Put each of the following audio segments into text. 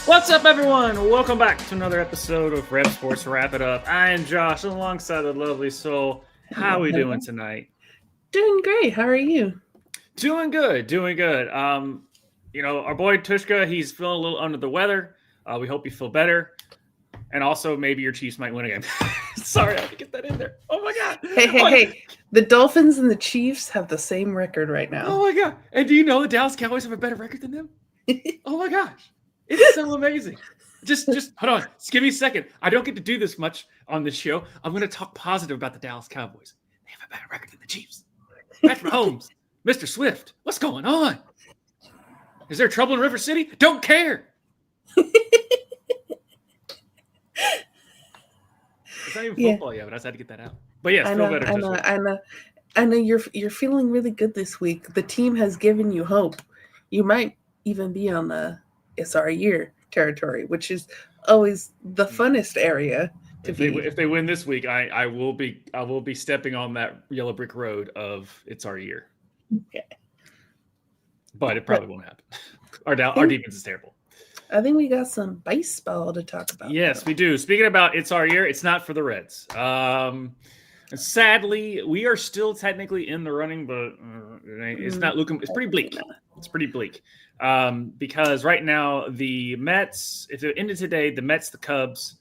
What's up, everyone? Welcome back to another episode of REV Sports Wrap It Up. I am Josh, alongside the lovely Soul. How are we doing tonight? Doing great. How are you? Doing good. Our boy Tushka, he's feeling a little under the weather. We hope you feel better. And also, maybe your Chiefs might win again. Sorry, I had to get that in there. Oh, my God. Hey. The Dolphins and the Chiefs have the same record right now. Oh, my God. And do you know the Dallas Cowboys have a better record than them? Oh, my gosh. It's so amazing. Just hold on. Just give me a second. I don't get to do this much on this show. I'm going to talk positive about the Dallas Cowboys. They have a better record than the Chiefs. Patrick Mahomes, Mr. Swift, what's going on? Is there trouble in River City? Don't care. It's not even football yet, but I just had to get that out. But yes, feel better. I know you're feeling really good this week. The team has given you hope. You might even be on the it's our year territory, which is always the funnest area to be. If they win this week, I will be stepping on that yellow brick road of it's our year. Okay. But it probably won't happen. Our defense is terrible. I think we got some baseball to talk about. Yes, we do. Speaking about it's our year, it's not for the Reds. Sadly, we are still technically in the running, but it's not looking. It's pretty bleak. It's pretty bleak because right now the Mets, if it ended today, the Mets, the Cubs,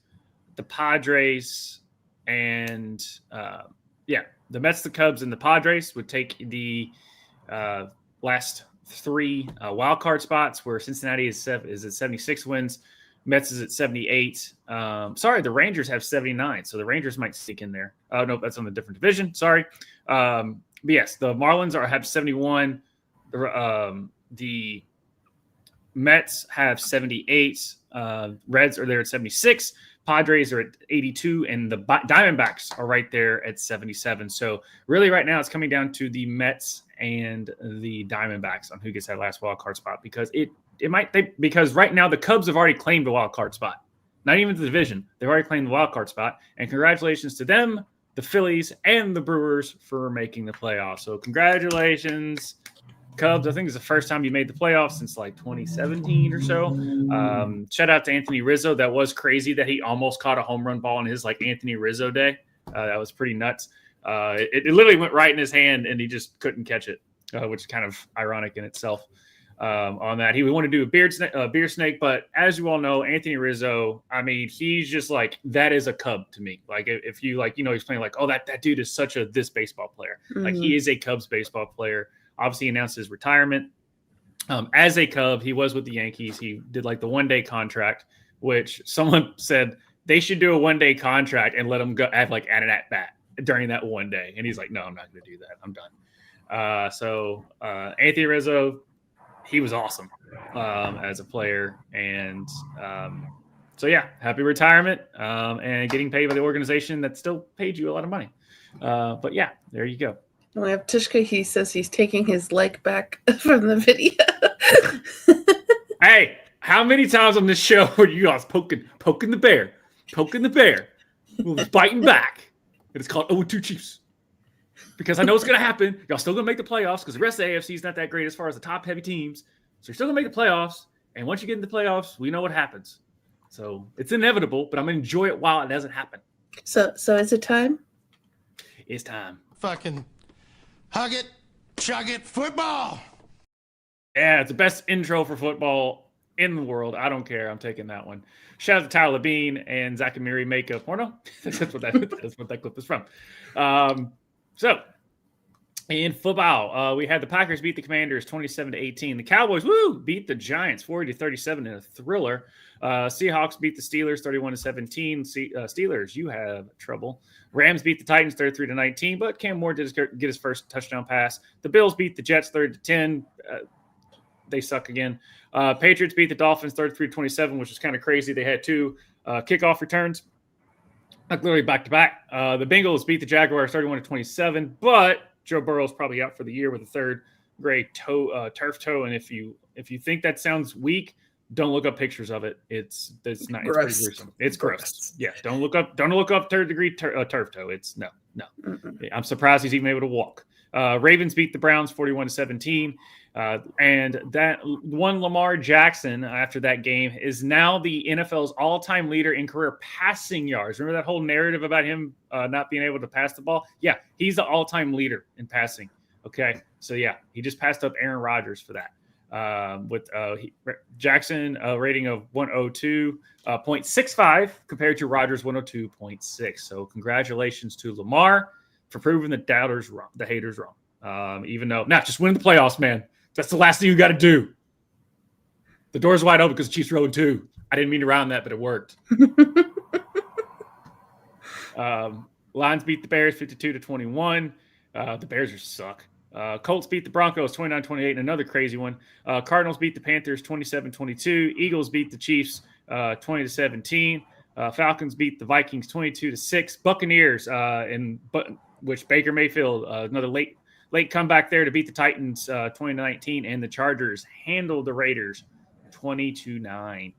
the Padres, and the Mets, the Cubs, and the Padres would take the last three wild card spots, where Cincinnati is at 76 wins. Mets is at 78. The Rangers have 79, so the Rangers might sneak in there. Oh, no, that's on the different division. Sorry. But yes, the Marlins have 71. The Mets have 78. Reds are there at 76. Padres are at 82, and the Diamondbacks are right there at 77. So really right now it's coming down to the Mets and the Diamondbacks on who gets that last wild card spot, because because right now the Cubs have already claimed a wild card spot. Not even the division. They've already claimed the wild card spot. And congratulations to them, the Phillies, and the Brewers for making the playoffs. So congratulations, Cubs. I think it's the first time you made the playoffs since like 2017 or so. Shout out to Anthony Rizzo. That was crazy that he almost caught a home run ball on his like Anthony Rizzo day. That was pretty nuts. It literally went right in his hand and he just couldn't catch it, which is kind of ironic in itself. On that, he would want to do a beer snake, but as you all know, Anthony Rizzo, I mean, he's just like, that is a Cub to me. Like if you he's playing like, oh, that dude is such this baseball player. Mm-hmm. Like he is a Cubs baseball player. Obviously, he announced his retirement. As a Cub, he was with the Yankees. He did like the one-day contract, which someone said they should do a one-day contract and let him go add an at-bat during that one day. And he's like, no, I'm not going to do that. I'm done. So Anthony Rizzo, he was awesome as a player. And happy retirement and getting paid by the organization that still paid you a lot of money. But yeah, there you go. We have Tushka. He says he's taking his leg back from the video. Hey, how many times on this show are you guys poking the bear? Poking the bear. Well, it's biting back. And it's called 0-2 Chiefs. Because I know it's going to happen. Y'all still going to make the playoffs because the rest of the AFC is not that great as far as the top-heavy teams. So you're still going to make the playoffs. And once you get in the playoffs, we know what happens. So it's inevitable, but I'm going to enjoy it while it doesn't happen. So is it time? It's time. Fucking hug it, chug it, football. Yeah, it's the best intro for football in the world. I don't care. I'm taking that one. Shout out to Tyler Bean and Zach Amiri make a porno. That's what that clip is from. So in football, we had the Packers beat the Commanders 27-18. The Cowboys, beat the Giants 40-37 in a thriller. Seahawks beat the Steelers 31-17. Steelers, you have trouble. Rams beat the Titans 33-19, but Cam Moore did get his first touchdown pass. The Bills beat the Jets 30-10. They suck again. Patriots beat the Dolphins 33-27, which is kind of crazy. They had two kickoff returns, like literally back-to-back. The Bengals beat the Jaguars 31-27, but Joe Burrow's probably out for the year with a third grade turf toe. And if you think that sounds weak, Don't look up pictures of it. It's not. It's pretty gruesome. It's gross. Yeah. Don't look up third degree turf toe. It's no. Mm-mm. I'm surprised he's even able to walk. Ravens beat the Browns 41-17. And that one Lamar Jackson after that game is now the NFL's all-time leader in career passing yards. Remember that whole narrative about him not being able to pass the ball? Yeah, he's the all-time leader in passing. Okay, so yeah, he just passed up Aaron Rodgers for that. With Jackson a rating of 102.65 compared to Rodgers 102.6. So congratulations to Lamar for proving the doubters wrong, the haters wrong. Even though, just win the playoffs, man. That's the last thing you got to do. The door's wide open because the Chiefs are 0-2. I didn't mean to round that, but it worked. Lions beat the Bears 52-21. The Bears just suck. Colts beat the Broncos 29-28, and another crazy one. Cardinals beat the Panthers 27-22. Eagles beat the Chiefs 20-17. Falcons beat the Vikings 22-6. Buccaneers, which Baker Mayfield, another late comeback there to beat the Titans 2019, and the Chargers handled the Raiders 20-9.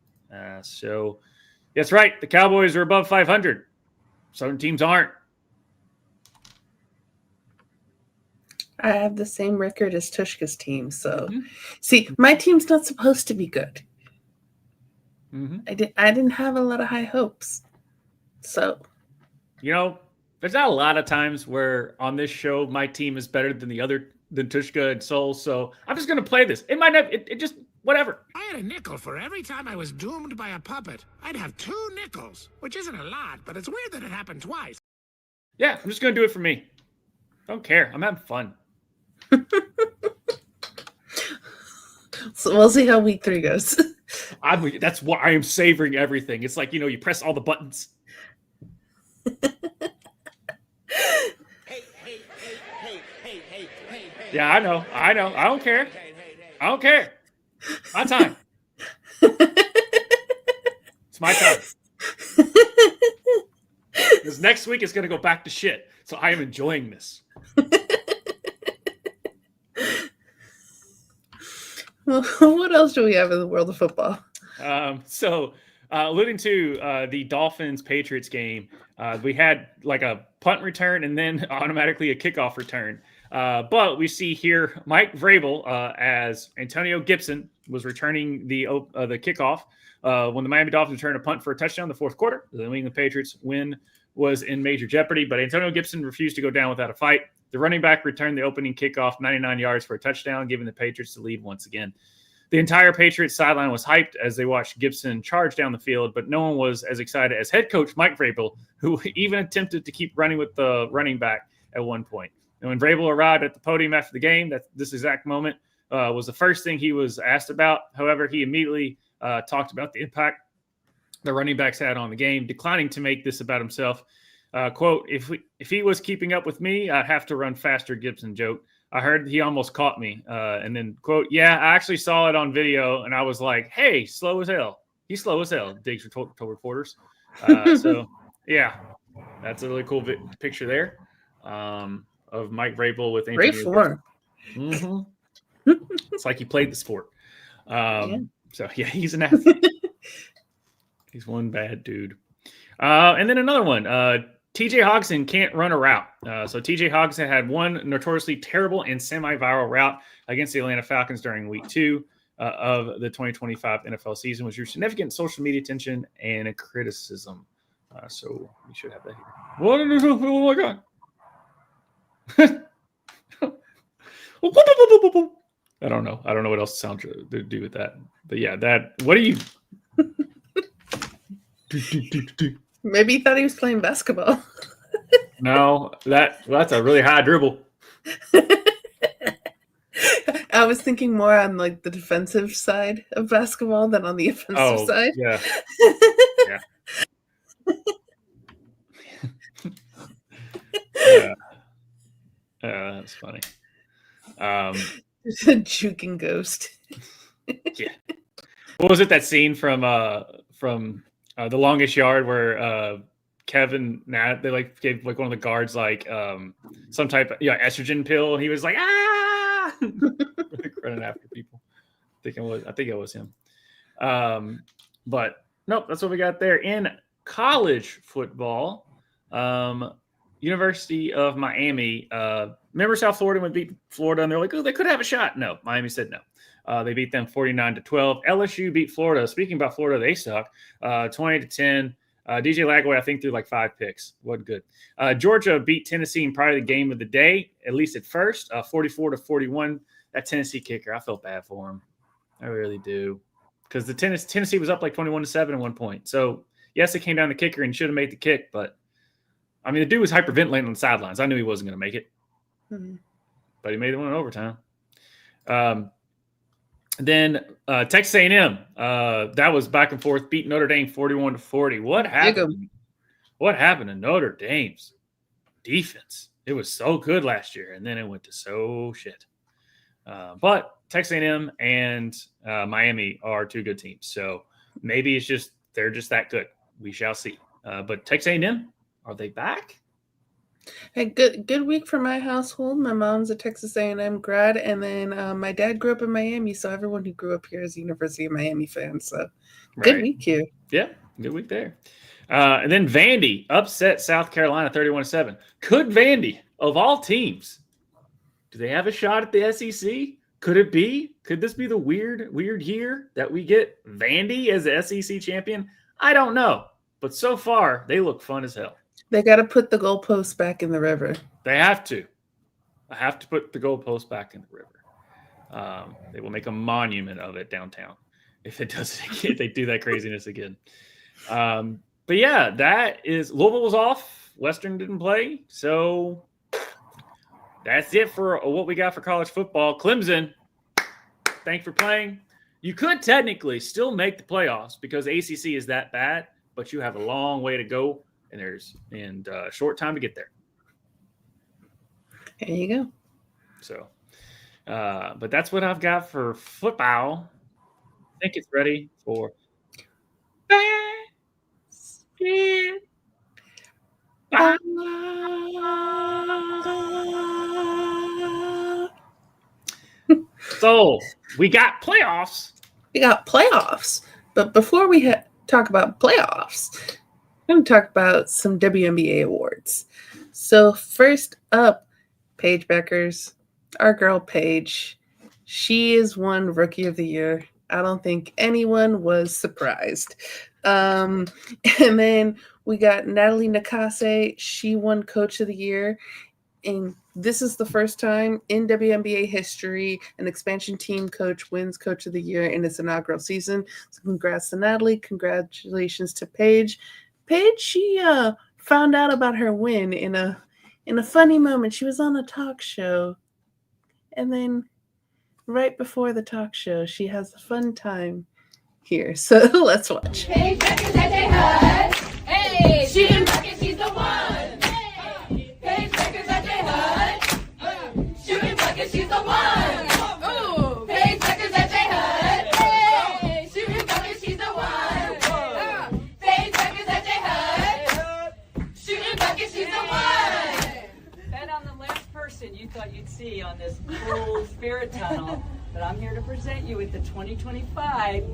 So that's right. The Cowboys are above 500. Certain teams aren't. I have the same record as Tushka's team. So, see, my team's not supposed to be good. I didn't have a lot of high hopes. So, there's not a lot of times where on this show my team is better than than Tushka and Soul. So I'm just gonna play this. It might not. It just whatever. I had a nickel for every time I was doomed by a puppet. I'd have 2 nickels, which isn't a lot, but it's weird that it happened twice. Yeah, I'm just gonna do it for me. Don't care. I'm having fun. So we'll see how week 3 goes. That's why I am savoring everything. It's like, you press all the buttons. Yeah, I know. I don't care. I don't care. My time. It's my time. Because next week is going to go back to shit. So I am enjoying this. Well, what else do we have in the world of football? Alluding to the Dolphins-Patriots game, we had like a punt return and then automatically a kickoff return. But we see here Mike Vrabel as Antonio Gibson was returning the kickoff when the Miami Dolphins returned a punt for a touchdown in the fourth quarter. The New England Patriots win was in major jeopardy, but Antonio Gibson refused to go down without a fight. The running back returned the opening kickoff 99 yards for a touchdown, giving the Patriots the lead once again. The entire Patriots sideline was hyped as they watched Gibson charge down the field, but no one was as excited as head coach Mike Vrabel, who even attempted to keep running with the running back at one point. And when Vrabel arrived at the podium after the game, this exact moment was the first thing he was asked about. However, he immediately talked about the impact the running backs had on the game, declining to make this about himself. Quote, if he was keeping up with me, I'd have to run faster, Gibson joked. I heard he almost caught me. And then, quote, yeah, I actually saw it on video, and I was like, hey, slow as hell. He's slow as hell, Diggs told reporters. So, yeah, that's a really cool picture there of Mike Vrabel with Anthony. Great form. It's like he played the sport. So, yeah, he's an athlete. He's one bad dude. And then another one. TJ Hawkinson can't run a route. So TJ Hawkinson had one notoriously terrible and semi-viral route against the Atlanta Falcons during week 2 of the 2025 NFL season, which drew significant social media attention and criticism. So we should have that here. Oh my God. I don't know. I don't know what else to do with that. But yeah, what do you... Maybe he thought he was playing basketball. No, that's a really high dribble. I was thinking more on like the defensive side of basketball than on the offensive side. Yeah. That's funny. Juking ghost. Yeah. What was it, that scene from The Longest Yard where Kevin Nat, they like gave like one of the guards like some type of estrogen pill, and he was like running after people. I think it was him. But nope, that's what we got there. In college football, University of Miami. Remember South Florida would beat Florida, and they're like, oh, they could have a shot. No, Miami said no. They beat them 49-12. LSU beat Florida. Speaking about Florida, they suck. 20-10. DJ Lagway, I think, threw like 5 picks. What good. Georgia beat Tennessee in probably the game of the day, at least at first, 44-41. That Tennessee kicker, I felt bad for him. I really do. Because the Tennessee was up like 21-7 at one point. So, yes, it came down to the kicker and should have made the kick, but I mean, the dude was hyperventilating on the sidelines. I knew he wasn't going to make it. Mm-hmm. But he made the one in overtime. Then Texas A&M, that was back and forth, beat Notre Dame 41-40. What happened? What happened to Notre Dame's defense? It was so good last year, and then it went to so shit. But Texas A&M and Miami are 2 good teams, so maybe it's just they're just that good. We shall see. But Texas A&M, are they back? Hey, good week for my household. My mom's a Texas A&M grad, and then my dad grew up in Miami, so everyone who grew up here is a University of Miami fan. So good week here. Yeah, good week there. And then Vandy upset South Carolina 31-7. Could Vandy, of all teams, do they have a shot at the SEC? Could it be? Could this be the weird year that we get Vandy as the SEC champion? I don't know. But so far, they look fun as hell. They got to put the goalposts back in the river. They have to. I have to put the goalposts back in the river. They will make a monument of it downtown if it does. If they do that craziness again. But yeah, that is Louisville was off. Western didn't play, so that's it for what we got for college football. Clemson, thanks for playing. You could technically still make the playoffs because ACC is that bad, but you have a long way to go. And there's a short time to get there. There you go. So, but that's what I've got for football. I think it's ready for So we got playoffs. But before we talk about playoffs, I'm going to talk about some WNBA awards. So first up, Paige Beckers, our girl Paige. She is won Rookie of the Year. I don't think anyone was surprised. And then we got Natalie Nakase. She won Coach of the Year. And this is the first time in WNBA history an expansion team coach wins Coach of the Year in its inaugural season. So congrats to Natalie. Congratulations to Paige. Paige, she found out about her win in a funny moment. She was on a talk show, and then right before the talk show, she has a fun time here. So let's watch. Paige Beckers at their HUD. Hey, she in bucket, she's the one. Hey, Paige Beckers at their HUD. Shooting bucket, she's the one. Ooh, Paige Beckers at their HUD. Hey, shooting bucket, she's the one. Paige Beckers at their HUD. Shooting bucket, she's the one. Bet on the last person you thought you'd see on this cool spirit tunnel. But I'm here to present you with the 2025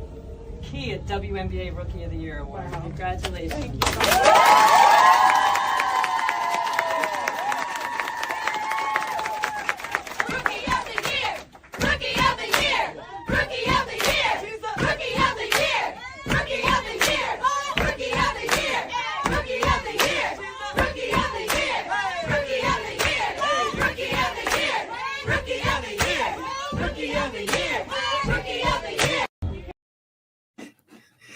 Kia WNBA Rookie of the Year Award. Wow. Congratulations. Rookie of the Year! Rookie of the Year! Rookie of the Year! Rookie of the Year! Rookie of the Year! Rookie of the Year! Rookie of the Year! Rookie of the Year! Rookie of the Year! Rookie of the Year! Rookie of the Year! Rookie of the Year! Rookie of the Year!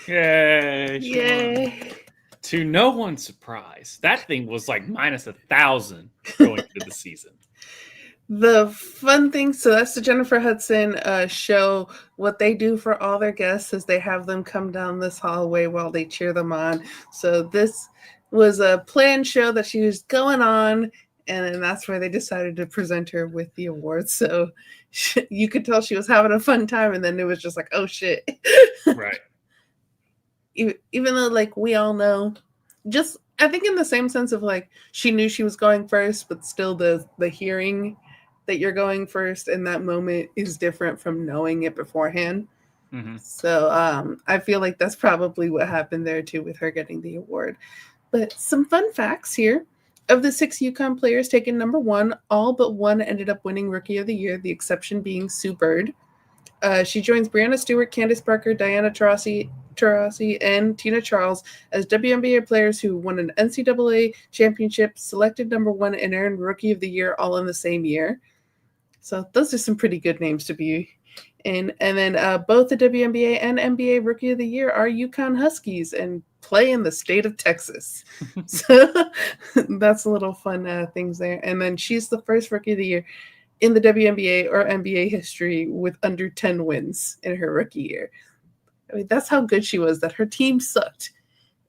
Yay. Yay. To no one's surprise, that thing was like minus 1,000 going into the season. The fun thing, so that's the Jennifer Hudson show. What they do for all their guests is they have them come down this hallway while they cheer them on. So this was a planned show that she was going on, and then that's where they decided to present her with the award. So you could tell she was having a fun time, and then it was just like, oh shit. Right. Even though, like, we all know, just I think in the same sense of like she knew she was going first, but still the hearing that you're going first in that moment is different from knowing it beforehand. So I feel like that's probably what happened there too with her getting the award. But some fun facts here. Of the 6 UConn players taken number 1, all but one ended up winning Rookie of the Year, the exception being Sue Bird. She joins Brianna Stewart, Candace Parker, Diana Taurasi, and Tina Charles as WNBA players who won an NCAA championship, selected number 1, and earned Rookie of the Year all in the same year. So those are some pretty good names to be in. And then both the WNBA and NBA Rookie of the Year are UConn Huskies and play in the state of Texas. So that's a little fun things there. And then she's the first Rookie of the Year in the WNBA or NBA history with under 10 wins in her rookie year. I mean, that's how good she was, that her team sucked.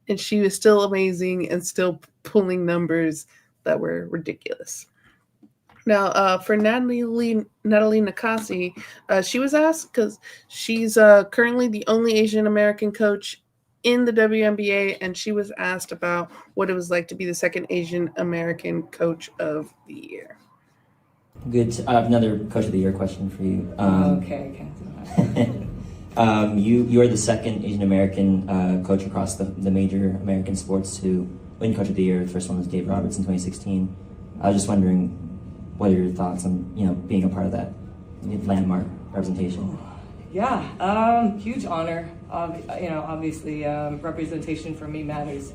And she was still amazing and still pulling numbers that were ridiculous. Now, for Natalie Nakasi, she was asked because she's currently the only Asian American coach in the WNBA, and she was asked about what it was like to be the second Asian American coach of the year. Good. I have another Coach of the Year question for you. Okay. You are the second Asian American coach across the major American sports to win Coach of the Year. The first one was Dave Roberts in 2016. I was just wondering, what are your thoughts on being a part of that landmark representation? Yeah, huge honor. Obviously, representation for me matters.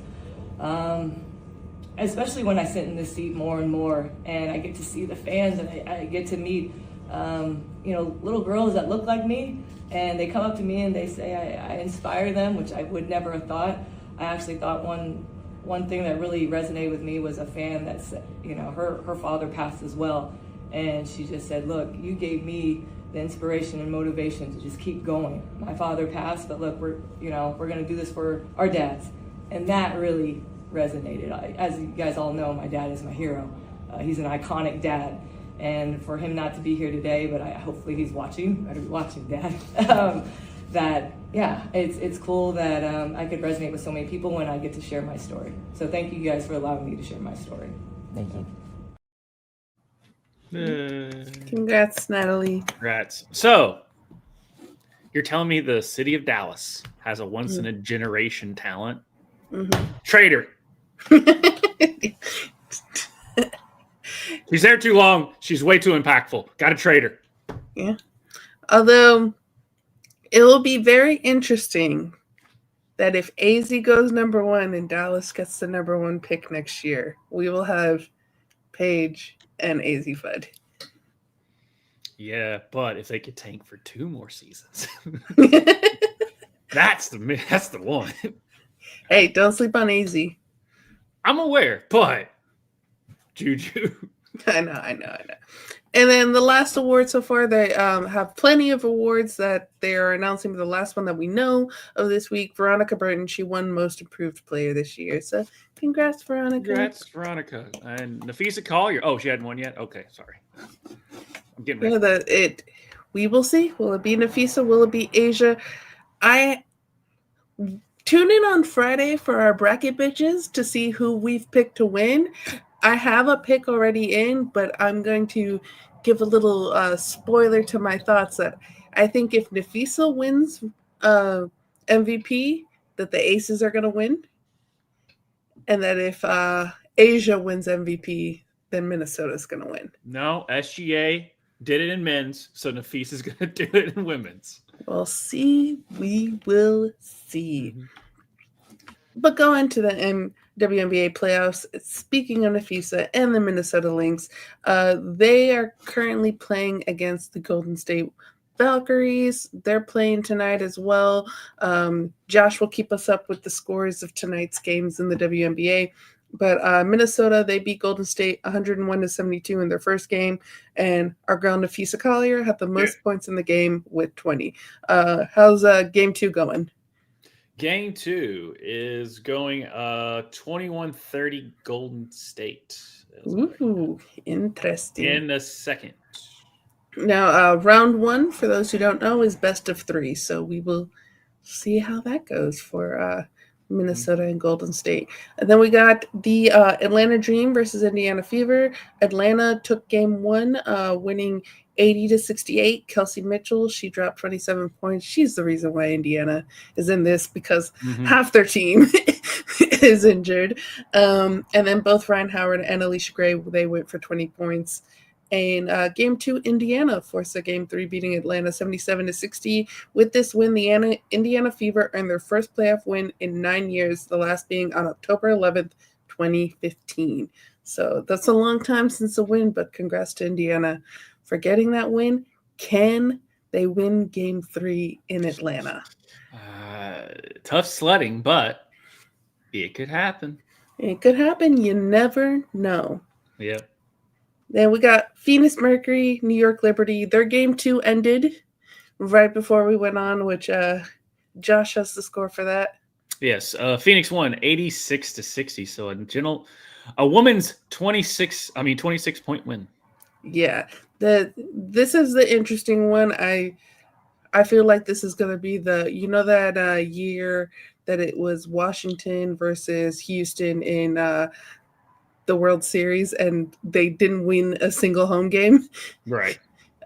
Especially when I sit in this seat more and more, and I get to see the fans, and I get to meet, little girls that look like me, and they come up to me and they say I inspire them, which I would never have thought. I actually thought one thing that really resonated with me was a fan that said, her father passed as well, and she just said, "Look, you gave me the inspiration and motivation to just keep going. My father passed, but look, we're going to do this for our dads," and that really resonated. As you guys all know, my dad is my hero. He's an iconic dad, and for him not to be here today, but hopefully he's watching. Better be watching, Dad. It's cool that I could resonate with so many people when I get to share my story. So thank you guys for allowing me to share my story. Thank you. Congrats, Natalie. Congrats. So, you're telling me the city of Dallas has a once-in-a-generation talent? Traitor. She's there too long. She's way too impactful. Got to trade her. Yeah. Although it will be very interesting that if AZ goes number 1 and Dallas gets the number 1 pick next year, we will have Paige and AZ Fudd. Yeah, but if they could tank for 2 more seasons, that's the one. Hey, don't sleep on AZ. I'm aware, but Juju. I know. And then the last award so far, they have plenty of awards that they are announcing, but the last one that we know of this week, Veronica Burton, she won Most Improved Player this year. So congrats, Veronica. Congrats, Veronica. And Nafisa Collier. Oh, she hadn't won yet? Okay, sorry. I'm getting ready. We will see. Will it be Nafisa? Will it be Asia? Tune in on Friday for our bracket bitches to see who we've picked to win. I have a pick already in, but I'm going to give a little spoiler to my thoughts that I think if Nafisa wins MVP, that the Aces are going to win. And that if Asia wins MVP, then Minnesota's going to win. No, SGA did it in men's, so Nafisa's going to do it in women's. We'll see. We will see. But going to the WNBA playoffs, speaking of Nafisa and the Minnesota Lynx, they are currently playing against the Golden State Valkyries. They're playing tonight as well. Josh will keep us up with the scores of tonight's games in the WNBA. But Minnesota, they beat Golden State 101-72 in their first game. And our girl Nafisa Collier had the most points in the game with 20. How's game 2 going? Game 2 is going 21-30 Golden State. Ooh, interesting. In a second. Now, round 1, for those who don't know, is best of 3. So we will see how that goes for Minnesota and Golden State. And then we got the Atlanta Dream versus Indiana Fever. Atlanta took game one, winning 80-68. Kelsey Mitchell, she dropped 27 points. She's the reason why Indiana is in this, because half their team is injured. And then both Ryan Howard and Alicia Gray, they went for 20 points. And game two, Indiana forced a game three, beating Atlanta 77-60. With this win, the Indiana Fever earned their first playoff win in 9 years, the last being on October 11th, 2015. So that's a long time since a win, but congrats to Indiana for getting that win. Can they win game three in Atlanta? Tough sledding, but it could happen. It could happen. You never know. Yeah. Then we got Phoenix Mercury, New York Liberty. Their game two ended right before we went on, which Josh has the score for that. Yes, Phoenix won 86-60. So a woman's 26 point win. Yeah, this is the interesting one. I feel like this is going to be that year that it was Washington versus Houston in the World Series, and they didn't win a single home game. Right.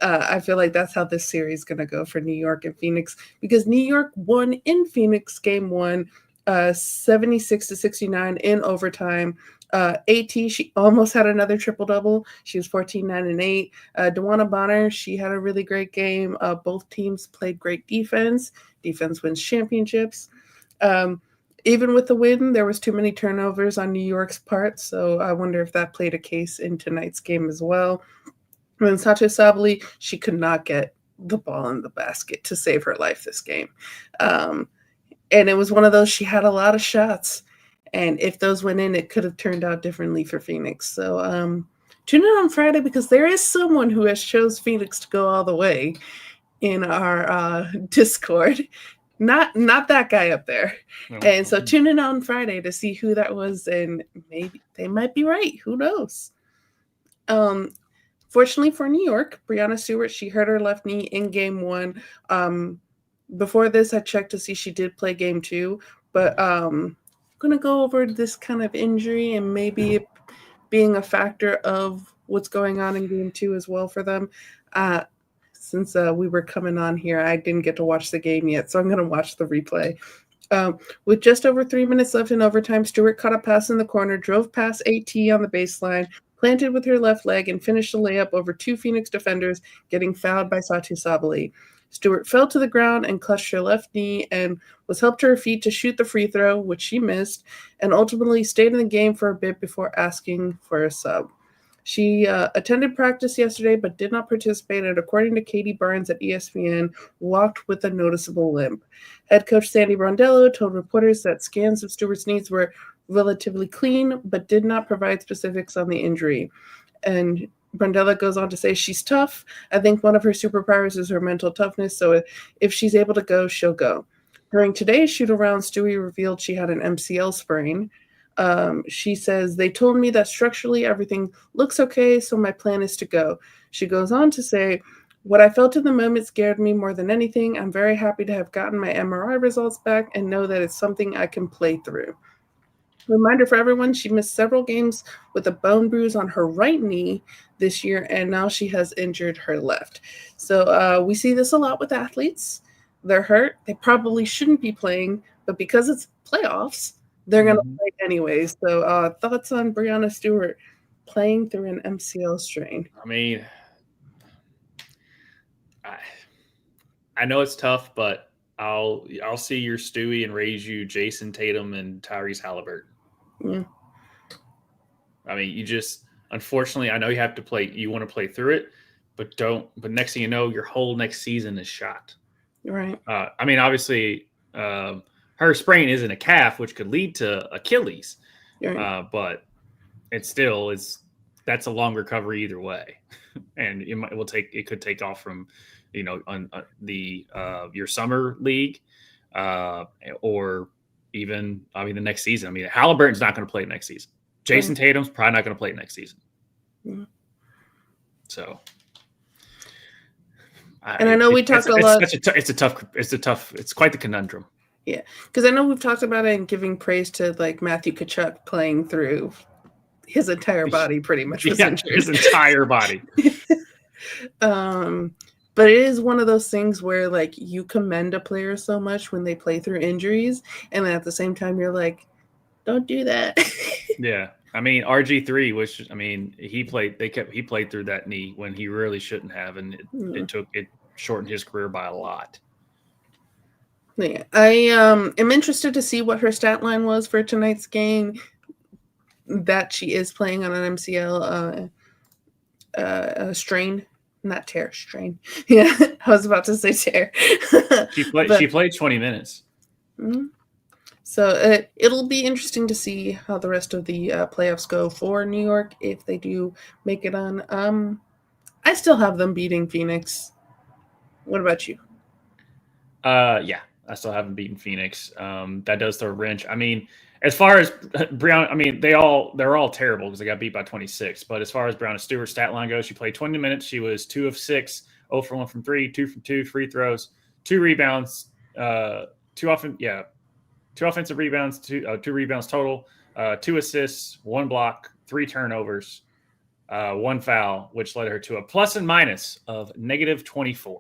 I feel like that's how this series is going to go for New York and Phoenix, because New York won in Phoenix game one, 76-69 in overtime. AT, she almost had another triple-double. She was 14, 9, and 8. DeWanna Bonner, she had a really great game. Both teams played great defense. Defense wins championships. Even with the win, there was too many turnovers on New York's part, so I wonder if that played a case in tonight's game as well. When Sato Sabali, she could not get the ball in the basket to save her life this game. And it was one of those, she had a lot of shots, and if those went in, it could have turned out differently for Phoenix. So tune in on Friday, because there is someone who has chose Phoenix to go all the way in our Discord. Not that guy up there. No. And so tune in on Friday to see who that was, and maybe they might be right. Who knows? Fortunately for New York, Breanna Stewart, she hurt her left knee in game one. Before this, I checked to see she did play game two, but I'm going to go over this kind of injury and maybe it being a factor of what's going on in game two as well for them. Since we were coming on here, I didn't get to watch the game yet, so I'm going to watch the replay. With just over 3 minutes left in overtime, Stewart caught a pass in the corner, drove past AT on the baseline, planted with her left leg, and finished the layup over two Phoenix defenders, getting fouled by Satou Sabally. Stewart fell to the ground and clutched her left knee and was helped to her feet to shoot the free throw, which she missed, and ultimately stayed in the game for a bit before asking for a sub. She attended practice yesterday but did not participate, and according to Katie Barnes at ESPN, walked with a noticeable limp. Head coach Sandy Brondello told reporters that scans of Stewart's knees were relatively clean but did not provide specifics on the injury. And Brondello goes on to say she's tough. I think one of her superpowers is her mental toughness, so if she's able to go, she'll go. During today's shoot-around, Stewie revealed she had an MCL sprain. She says, they told me that structurally everything looks okay, so my plan is to go. She goes on to say, what I felt in the moment scared me more than anything. I'm very happy to have gotten my MRI results back and know that it's something I can play through. Reminder for everyone, she missed several games with a bone bruise on her right knee this year, and now she has injured her left. So we see this a lot with athletes. They're hurt. They probably shouldn't be playing, but because it's playoffs, they're going to play anyways. So thoughts on Breanna Stewart playing through an MCL strain? I mean, I know it's tough, but I'll see your Stewie and raise you Jason Tatum and Tyrese Halliburton. Yeah. I mean, you just, unfortunately, I know you have to play, you want to play through it, but next thing you know, your whole next season is shot. Right. I mean, obviously, her sprain isn't a calf, which could lead to Achilles, Right. but that's a long recovery either way, and it could take off from, on your summer league, or even the next season. I mean, Halliburton's not going to play next season. Jason Tatum's probably not going to play next season. Mm-hmm. So. And I know we talked a lot. It's quite the conundrum. Yeah, because I know we've talked about it and giving praise to like Matthew Tkachuk playing through his entire body pretty much was injured. His entire body. But it is one of those things where like you commend a player so much when they play through injuries, and then at the same time you're like, don't do that. Yeah. I mean, RG3, which I mean, he played through that knee when he really shouldn't have, and it shortened his career by a lot. Yeah, I am interested to see what her stat line was for tonight's game. That she is playing on an MCL strain, not tear, strain. Yeah, I was about to say tear. She played 20 minutes. Mm-hmm. So it'll be interesting to see how the rest of the playoffs go for New York if they do make it on. I still have them beating Phoenix. What about you? Yeah, I still haven't beaten Phoenix. That does throw a wrench. I mean, as far as Brown, I mean, they're all terrible because they got beat by 26. But as far as Brown and Stewart's stat line goes, she played 20 minutes. She was 2 of 6, 0 for 1 from 3, 2 from 2 free throws, 2 rebounds, 2 offensive rebounds, 2 rebounds total, 2 assists, 1 block, 3 turnovers, 1 foul, which led her to a plus and minus of -24.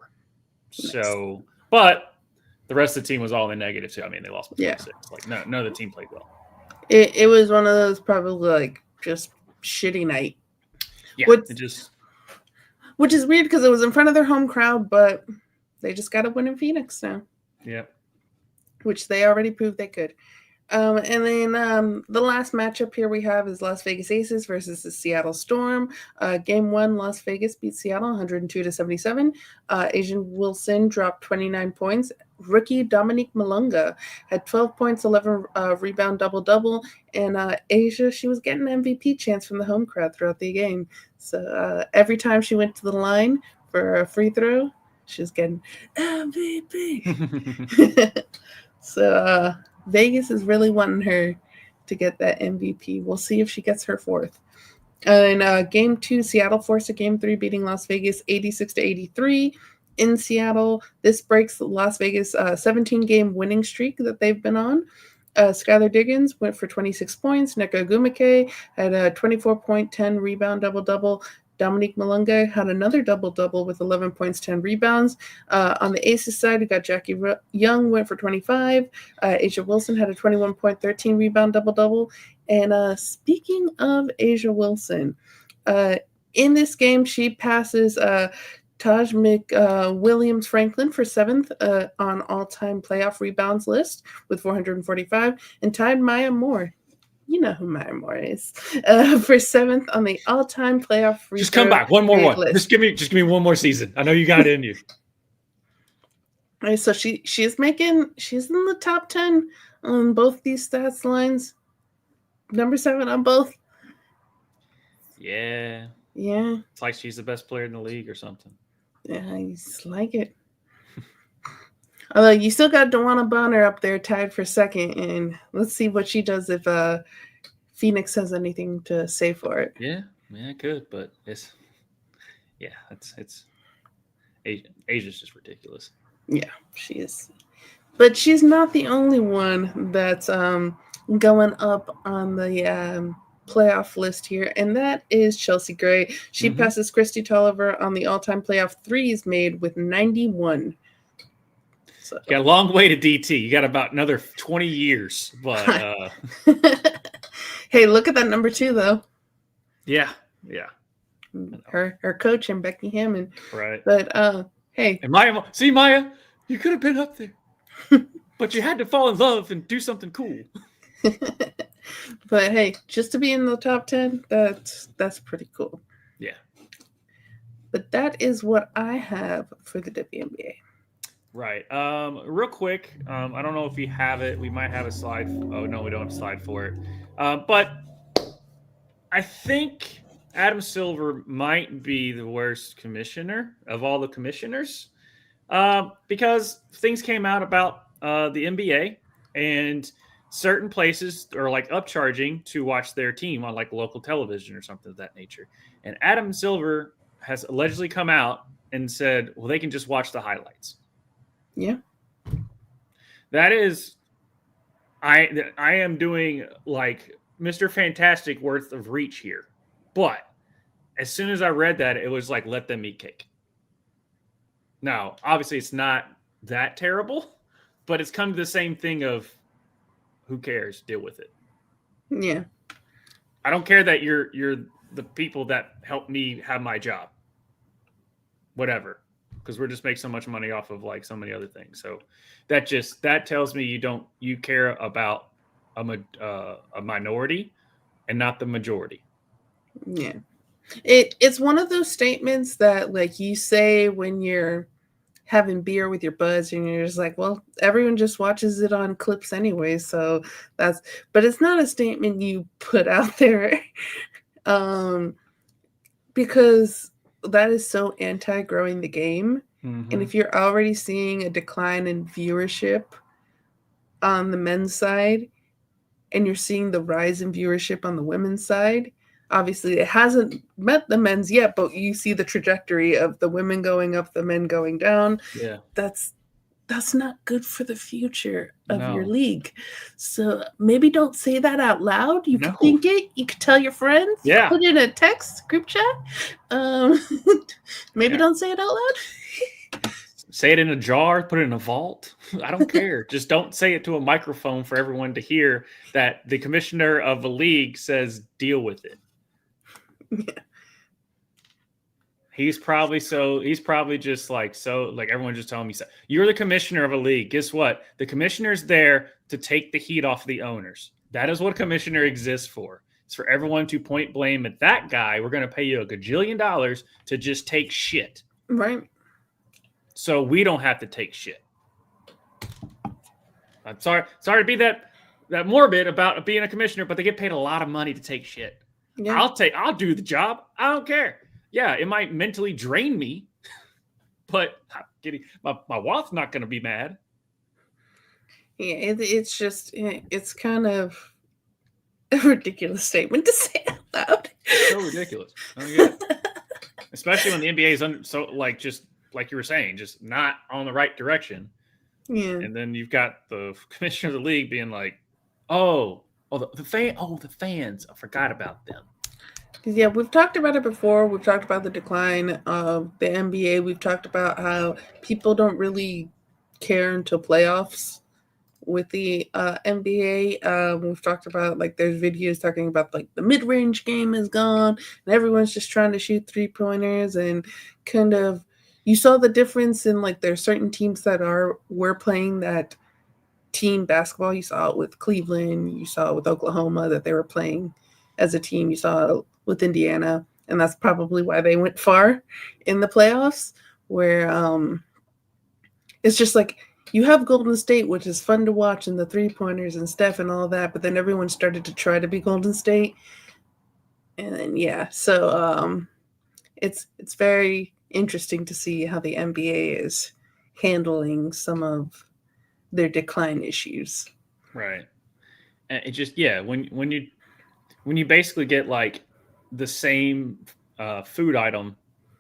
Nice. So, but the rest of the team was all in the negative too. I mean, they lost by 26. Like none of the team played well. It was one of those probably like just shitty night. Yeah, which is weird because it was in front of their home crowd, but they just got to win in Phoenix now. Yeah. Which they already proved they could. And then the last matchup here we have is Las Vegas Aces versus the Seattle Storm. Game 1, Las Vegas beat Seattle 102-77. Asia Wilson dropped 29 points. Rookie Dominique Malunga had 12 points, 11 rebound, double-double. And Asia, she was getting an MVP chance from the home crowd throughout the game. So every time she went to the line for a free throw, she was getting MVP. So Vegas is really wanting her to get that MVP. We'll see if she gets her 4th. And game 2, Seattle forced a game 3, beating Las Vegas 86-83 in Seattle. This breaks Las Vegas' 17-game winning streak that they've been on. Skylar Diggins went for 26 points. Nneka Ogwumike had a 24-point, 10 rebound, double-double. Dominique Malunga had another double-double with 11 points, 10 rebounds. On the Aces side, we got Jackie Young went for 25. Asia Wilson had a 21-point, 13 rebound, double-double. And speaking of Asia Wilson, in this game, she passes Taj Williams Franklin for 7th on all-time playoff rebounds list with 445, and tied Maya Moore. You know who Maya Moore is. For 7th on the all-time playoff free Just come back. One more one. List. Just give me one more season. I know you got it in you. All right, so she's in the top 10 on both these stats lines. Number 7 on both. Yeah. Yeah. It's like she's the best player in the league or something. Yeah, I just like it. Although you still got Dewana Bonner up there tied for 2nd, and let's see what she does if Phoenix has anything to say for it. Yeah, it could, but it's Asia's just ridiculous. Yeah, she is. But she's not the only one that's going up on the playoff list here, and that is Chelsea Gray. She passes Christy Tolliver on the all-time playoff threes made with 91. So. You got a long way to DT. You got about another 20 years, but hey, look at that number 2 though. Yeah. Her coach and Becky Hammond. Right. But hey. And Maya, you could have been up there. But you had to fall in love and do something cool. But hey, just to be in the top 10, that's pretty cool. Yeah. But that is what I have for the WNBA. Right. Real quick, I don't know if we have it. We might have a slide. Oh, no, we don't have a slide for it. But I think Adam Silver might be the worst commissioner of all the commissioners because things came out about the NBA and certain places are like upcharging to watch their team on like local television or something of that nature. And Adam Silver has allegedly come out and said, well, they can just watch the highlights. Yeah. That is I am doing like Mr. Fantastic worth of reach here. But as soon as I read that, it was like, let them eat cake. Now, obviously, it's not that terrible, but it's come to the same thing of who cares? Deal with it. Yeah. I don't care that you're the people that help me have my job. Whatever. Because we're just making so much money off of like so many other things. So that tells me you care about a minority and not the majority. Yeah. It's one of those statements that like you say when you're having beer with your buds and you're just like, well, everyone just watches it on clips anyway, so but it's not a statement you put out there because that is so anti-growing the game. Mm-hmm. And if you're already seeing a decline in viewership on the men's side and you're seeing the rise in viewership on the women's side, obviously it hasn't met the men's yet, but you see the trajectory of the women going up, the men going down. Yeah. That's not good for the future of No. your league. So maybe don't say that out loud. You No. can think it. You can tell your friends. Yeah. Put it in a text group chat. Maybe don't say it out loud. Say it in a jar, put it in a vault. I don't care. Just don't say it to a microphone for everyone to hear that the commissioner of a league says deal with it. Yeah. He's probably just like everyone just telling me, you're the commissioner of a league. Guess what? The commissioner's there to take the heat off the owners. That is what a commissioner exists for. It's for everyone to point blame at that guy. We're going to pay you $1 gajillion to just take shit. Right. So we don't have to take shit. I'm sorry to be that morbid about being a commissioner, but they get paid a lot of money to take shit. Yeah. I'll do the job. I don't care. Yeah, it might mentally drain me, but my wife's not going to be mad. Yeah, it's just it's kind of a ridiculous statement to say out loud. So ridiculous. I don't get it. Especially when the NBA is just like you were saying, just not on the right direction. Yeah. And then you've got the commissioner of the league being like, the fans. I forgot about them. Yeah, we've talked about it before. We've talked about the decline of the NBA. We've talked about how people don't really care until playoffs with the NBA. We've talked about like there's videos talking about like the mid-range game is gone and everyone's just trying to shoot 3-pointers and kind of you saw the difference in like there's certain teams that were playing that team basketball. You saw it with Cleveland. You saw it with Oklahoma that they were playing as a team. You saw it with Indiana, and that's probably why they went far in the playoffs, where it's just like you have Golden State, which is fun to watch, and the 3-pointers and Steph and all that, but then everyone started to try to be Golden State. And then, so it's very interesting to see how the NBA is handling some of their decline issues. Right. And it just, when you basically get like the same food item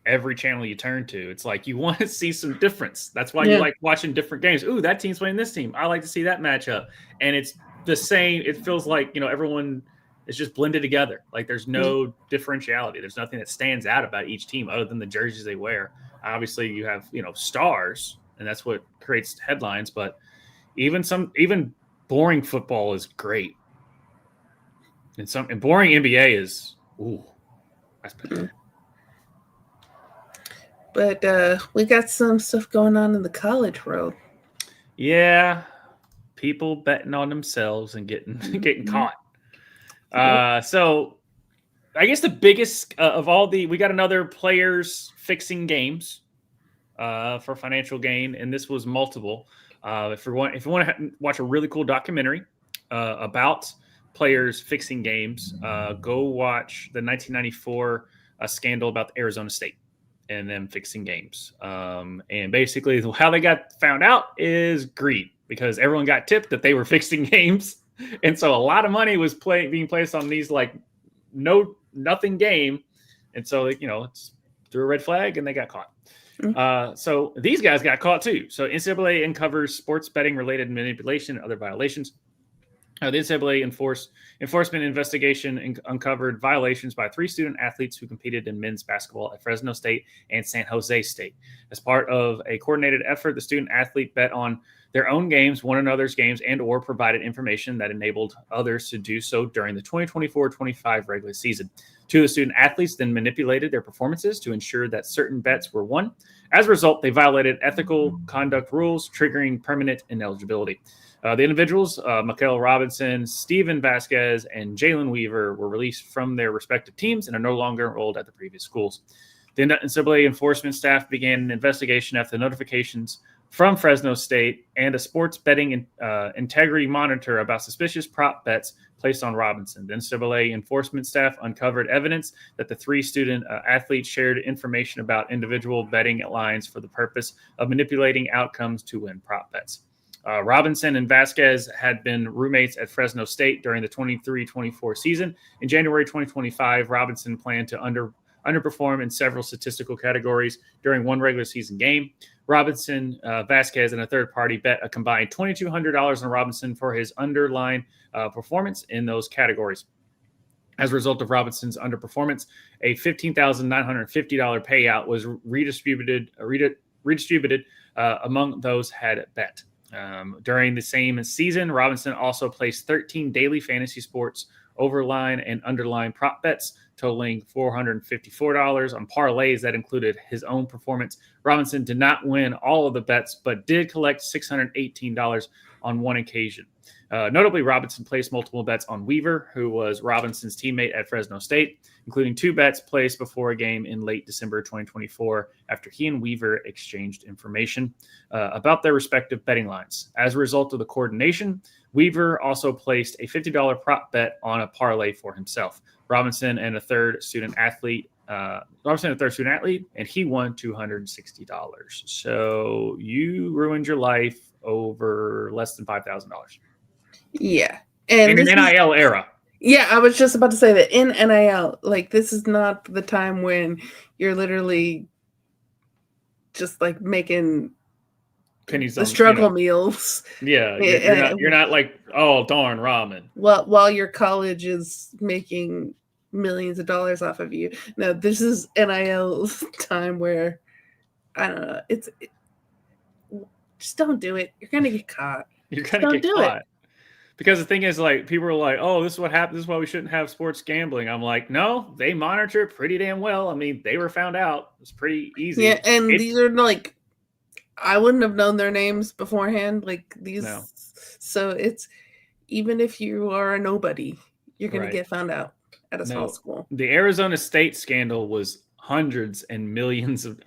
every channel you turn to, it's like you want to see some difference. That's why you like watching different games. Ooh, that team's playing this team. I like to see that matchup. And it's the same. It feels like, everyone is just blended together. Like there's no differentiality. There's nothing that stands out about each team other than the jerseys they wear. Obviously you have, stars, and that's what creates headlines, but even boring football is great. And boring NBA is, that's bad. But we got some stuff going on in the college world. Yeah, people betting on themselves and getting caught. So I guess the biggest of all we got another players fixing games for financial gain, and this was multiple. If you want to watch a really cool documentary about players fixing games, go watch the 1994 scandal about Arizona State and them fixing games. And basically how they got found out is greed, because everyone got tipped that they were fixing games. And so a lot of money was being placed on these like nothing game. And so, it's threw a red flag and they got caught. So these guys got caught too. So NCAA uncovers sports betting related manipulation and other violations. The NCAA enforcement investigation uncovered violations by 3 student athletes who competed in men's basketball at Fresno State and San Jose State. As part of a coordinated effort, the student athlete bet on their own games, one another's games, and or provided information that enabled others to do so during the 2024-25 regular season. 2 of the student athletes then manipulated their performances to ensure that certain bets were won. As a result, they violated ethical conduct rules, triggering permanent ineligibility. The individuals, Mikael Robinson, Steven Vasquez, and Jalen Weaver, were released from their respective teams and are no longer enrolled at the previous schools. The NCAA enforcement staff began an investigation after notifications from Fresno State and a sports betting integrity monitor about suspicious prop bets placed on Robinson. The NCAA enforcement staff uncovered evidence that the 3 student athletes shared information about individual betting lines for the purpose of manipulating outcomes to win prop bets. Robinson and Vasquez had been roommates at Fresno State during the 23-24 season. In January 2025, Robinson planned to underperform in several statistical categories during one regular season game. Robinson, Vasquez, and a third party bet a combined $2,200 on Robinson for his underlying performance in those categories. As a result of Robinson's underperformance, a $15,950 payout was redistributed among those had bet. During the same season, Robinson also placed 13 daily fantasy sports overline and underline prop bets totaling $454 on parlays that included his own performance. Robinson did not win all of the bets, but did collect $618 on one occasion. Notably, Robinson placed multiple bets on Weaver, who was Robinson's teammate at Fresno State, including 2 bets placed before a game in late December 2024 after he and Weaver exchanged information about their respective betting lines. As a result of the coordination, Weaver also placed a $50 prop bet on a parlay for himself. Robinson and a third student athlete, and he won $260. So you ruined your life over less than $5,000. Yeah. And in an NIL era. Yeah, I was just about to say that in NIL, like, this is not the time when you're literally just like making pennies the struggle meals. Yeah, you're not like, oh darn, ramen. While your college is making millions of dollars off of you. No, this is NIL time where I don't know. Just don't do it. You're gonna get caught. You're gonna get caught. Because the thing is, like, people are like, oh, this is what happened. This is why we shouldn't have sports gambling. I'm like, no, they monitor it pretty damn well. I mean, they were found out. It's pretty easy. Yeah, and these are like, I wouldn't have known their names beforehand. Like these, no. So it's, even if you are a nobody, you're going to get found out at a small school. The Arizona State scandal was hundreds of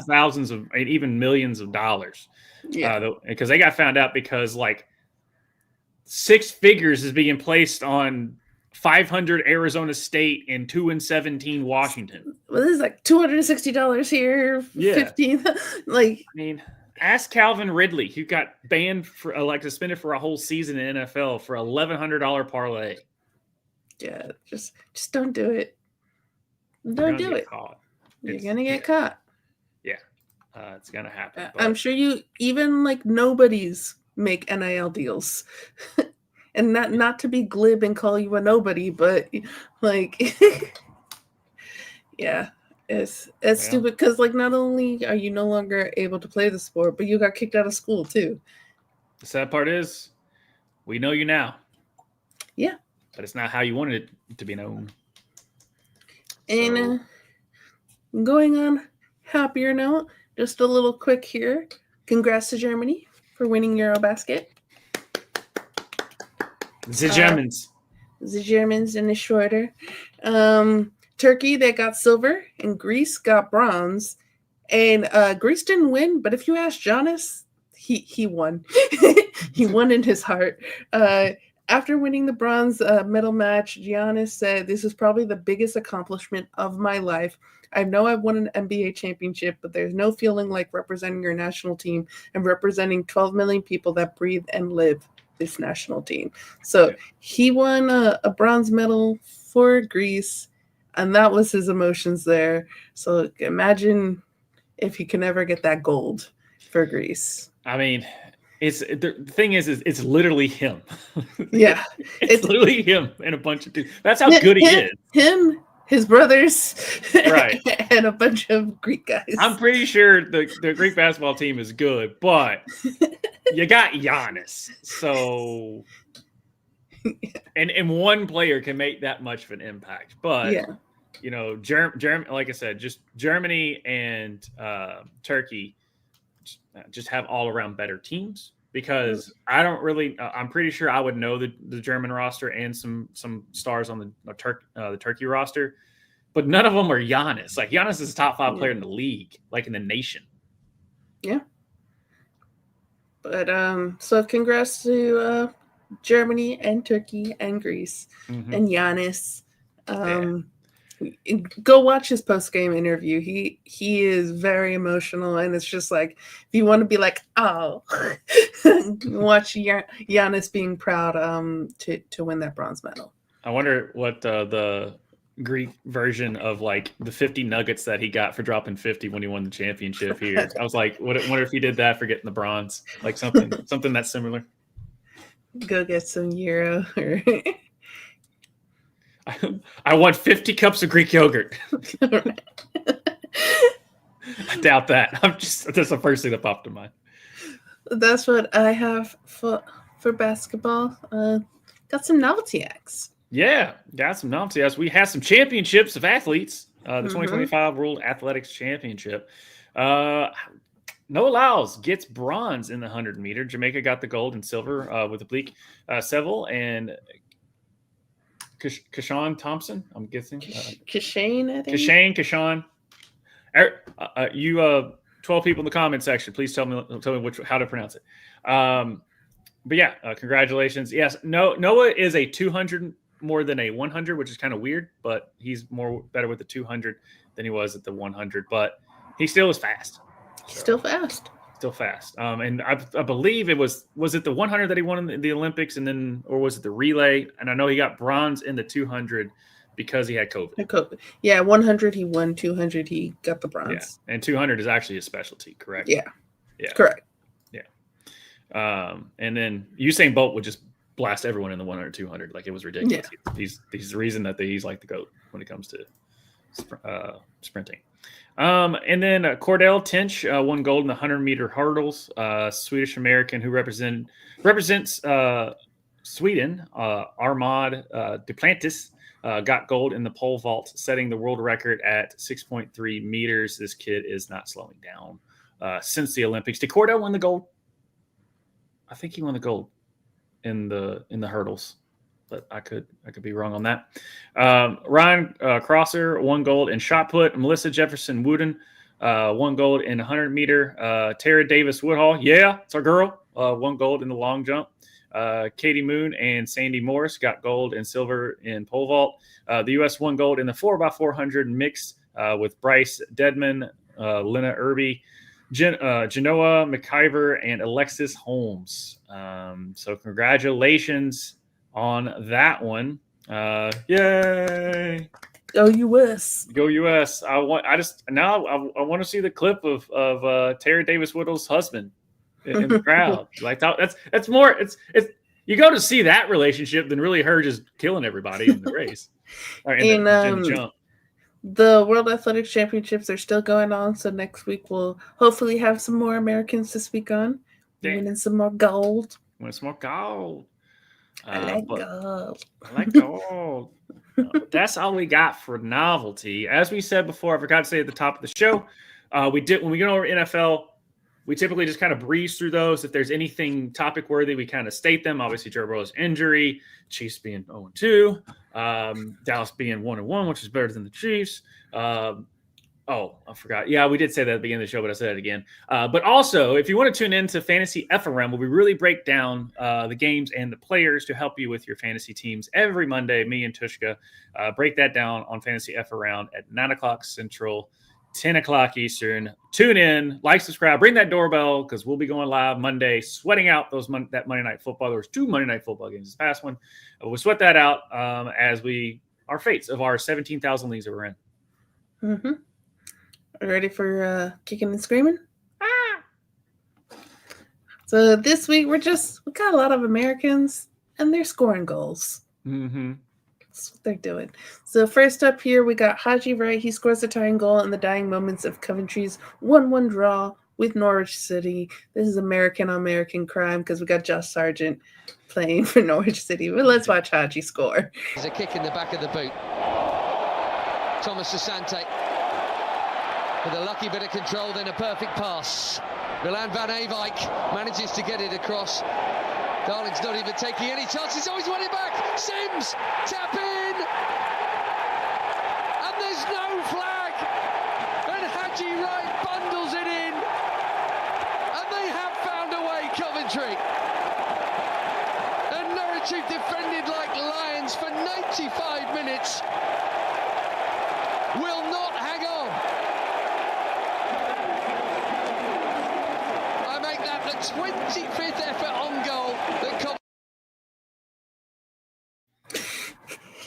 thousands of, and even millions of dollars. Yeah. Because they got found out because, like, 6 figures is being placed on 500 Arizona State and 2-17 Washington. Well, this is like $260 here. Yeah. 15. Like, I mean, ask Calvin Ridley, who got banned for suspended for a whole season in NFL for $1,100 parlay. Yeah, just don't do it. Don't do it. You're gonna get caught. Yeah, it's gonna happen. I'm sure you even like nobodies make NIL deals, and not to be glib and call you a nobody, but like, yeah, it's stupid because like not only are you no longer able to play the sport, but you got kicked out of school too. The sad part is, we know you now. Yeah, but it's not how you wanted it to be known. And going on happier note, just a little quick here. Congrats to Germany for winning Eurobasket. The Germans. The Germans in the shorter. Turkey, they got silver, and Greece got bronze. And Greece didn't win, but if you ask Giannis, he won. He won in his heart. After winning the bronze medal match, Giannis said, "This is probably the biggest accomplishment of my life. I know I've won an NBA championship, but there's no feeling like representing your national team and representing 12 million people that breathe and live this national team." So he won a bronze medal for Greece, and that was his emotions there. So imagine if he can ever get that gold for Greece. I mean, the thing is it's literally him. Yeah. It's literally him and a bunch of dudes. That's how good he is. Him, his brothers, Right. and a bunch of Greek guys. I'm pretty sure the Greek basketball team is good, but you got Giannis. So and one player can make that much of an impact. But yeah. you know, like I said, just Germany and Turkey just have all around better teams. Because I don't really, I'm pretty sure I would know the German roster and some stars on the Turkey roster, but none of them are Giannis. Like Giannis is a top 5 player in the league, like in the nation. Yeah. But so congrats to Germany and Turkey and Greece and Giannis. Go watch his post-game interview. He is very emotional, and it's just like if you want to be like, oh, watch Giannis being proud to win that bronze medal. I wonder what the Greek version of like the 50 nuggets that he got for dropping 50 when he won the championship here. I was like, wonder if he did that for getting the bronze, like something that's similar. Go get some euro. I want 50 cups of Greek yogurt. I doubt that. That's the first thing that popped in mind. That's what I have for basketball. Got some novelty acts. Yeah, got some novelty acts. We had some championships of athletes. The 2025 World Athletics Championship. Noah Lyles gets bronze in the 100 meter. Jamaica got the gold and silver with oblique Seville and Kashawn Thompson, I'm guessing. Kashane, I think. Kashawn. You 12 people in the comment section, please tell me how to pronounce it. But yeah, congratulations. Yes, Noah is a 200 more than a 100, which is kind of weird, but he's better with the 200 than he was at the 100. But he still is fast. Still fast. Still fast. And I believe it was it the 100 that he won in the Olympics, and then, or was it the relay? And I know he got bronze in the 200 because he had COVID. Yeah, 100 he won, 200 he got the bronze. Yeah, and 200 is actually a specialty, correct? Yeah, correct. Yeah. And then Usain Bolt would just blast everyone in the 100, 200. Like, it was ridiculous. Yeah. He's the reason that he's like the GOAT when it comes to sprinting. And then Cordell Tinch won gold in the 100-meter hurdles. Swedish American who represents Sweden. Armand Duplantis got gold in the pole vault, setting the world record at 6.3 meters. This kid is not slowing down since the Olympics. Did Cordell win the gold? I think he won the gold in the hurdles, but I could be wrong on that. Ryan Crosser won gold in shot put. Melissa Jefferson Wooden won gold in 100 meter. Tara Davis Woodhall, yeah, it's our girl, won gold in the long jump. Katie Moon and Sandy Morris got gold and silver in pole vault. The U.S. won gold in the 4x400 mixed with Bryce Dedman, Lena Irby, Genoa McIver, and Alexis Holmes. So congratulations on that one. Yay! Go US! Go US! I want to see the clip of Tara Davis Woodall's husband in the crowd. Like, that's more. It's you go to see that relationship than really her just killing everybody in the race or in the jump. The World Athletics Championships are still going on, so next week we'll hopefully have some more Americans to speak on. Winning some more gold. Win some more gold. I like gold. I like gold. That's all we got for novelty. As we said before, I forgot to say at the top of the show, when we get over NFL, we typically just kind of breeze through those. If there's anything topic worthy, we kind of state them. Obviously, Joe Burrow's injury, Chiefs being 0-2, Dallas being 1-1, which is better than the Chiefs. I forgot. Yeah, we did say that at the beginning of the show, but I said it again. But also, if you want to tune in to Fantasy FRM, where we really break down the games and the players to help you with your fantasy teams every Monday, me and Tushka break that down on Fantasy FRM at 9 o'clock Central, 10 o'clock Eastern. Tune in, like, subscribe, ring that doorbell, because we'll be going live Monday, sweating out that Monday Night Football. There was 2 Monday Night Football games this past one. We'll sweat that out as our fates of our 17,000 leagues that we're in. Mm-hmm. Ready for kicking and screaming? So this week we got a lot of Americans and they're scoring goals. Mm-hmm. That's what they're doing. So first up here we got Haji Wright. He scores the tying goal in the dying moments of Coventry's 1-1 draw with Norwich City. This is American crime because we got Josh Sargent playing for Norwich City. But let's watch Haji score. There's a kick in the back of the boot. Thomas Asante with a lucky bit of control, then a perfect pass. Milan van Eyck manages to get it across. Darling's not even taking any chances. Oh, he's won it back. Sims, tap in. And there's no flag. And Haji Wright bundles it in. And they have found a way, Coventry. And Norwich, who've defended like lions for 95 minutes, will not hang on. I make that the 25th effort on goal that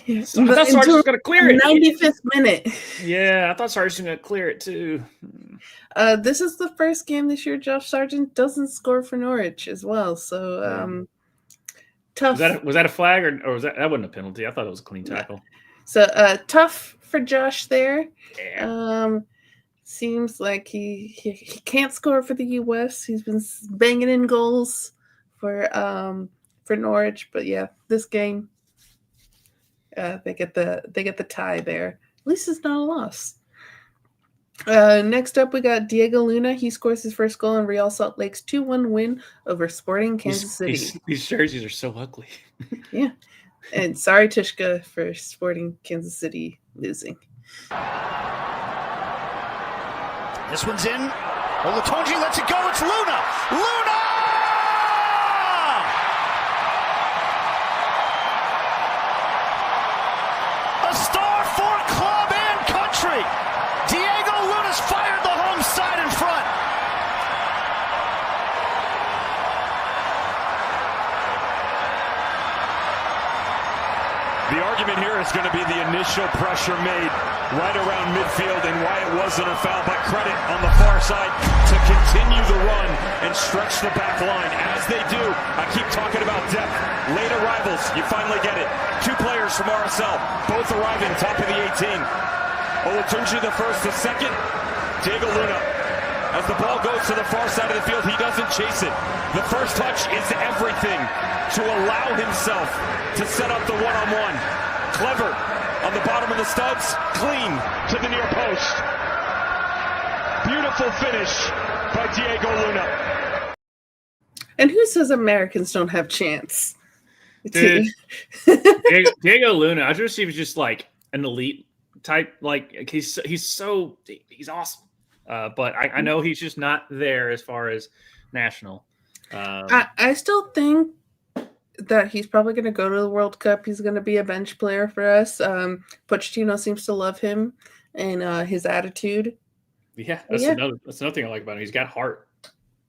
Yeah. I thought Sargent was going to clear it. 95th minute. Yeah, I thought Sargent was going to clear it too. This is the first game this year Josh Sargent doesn't score for Norwich as well. So tough. Was that a flag or was that wasn't a penalty? I thought it was a clean tackle. So tough for Josh there. Yeah. Seems like he can't score for the US. He's been banging in goals for Norwich, but yeah, this game they get the tie there. At least it's not a loss. Next up, we got Diego Luna. He scores his first goal in Real Salt Lake's 2-1 win over Sporting Kansas City. These jerseys are so ugly. Yeah. And sorry, Tushka, for Sporting Kansas City losing. This one's in. Olatunji lets it go. It's Luna. Luna! A star for club and country. Diego Luna's fired the home side in front. The argument here is going to be the initial pressure made right around midfield and why it wasn't a foul, but credit on the far side to continue the run and stretch the back line. As they do, I keep talking about depth. Late arrivals, you finally get it. 2 players from RSL, both arriving top of the 18. Olatunji the first, the second, Diego Luna. As the ball goes to the far side of the field, he doesn't chase it. The first touch is everything to allow himself to set up the one-on-one. Clever on the bottom of the studs, clean to the near post. Beautiful finish by Diego Luna. And who says Americans don't have chance? Dude, Diego Luna, I just see he was just like an elite type. Like he's awesome. But I know he's just not there as far as national. I still think that he's probably going to go to the World Cup. He's going to be a bench player for us. Pochettino seems to love him and his attitude. Yeah, that's another thing I like about him. He's got heart.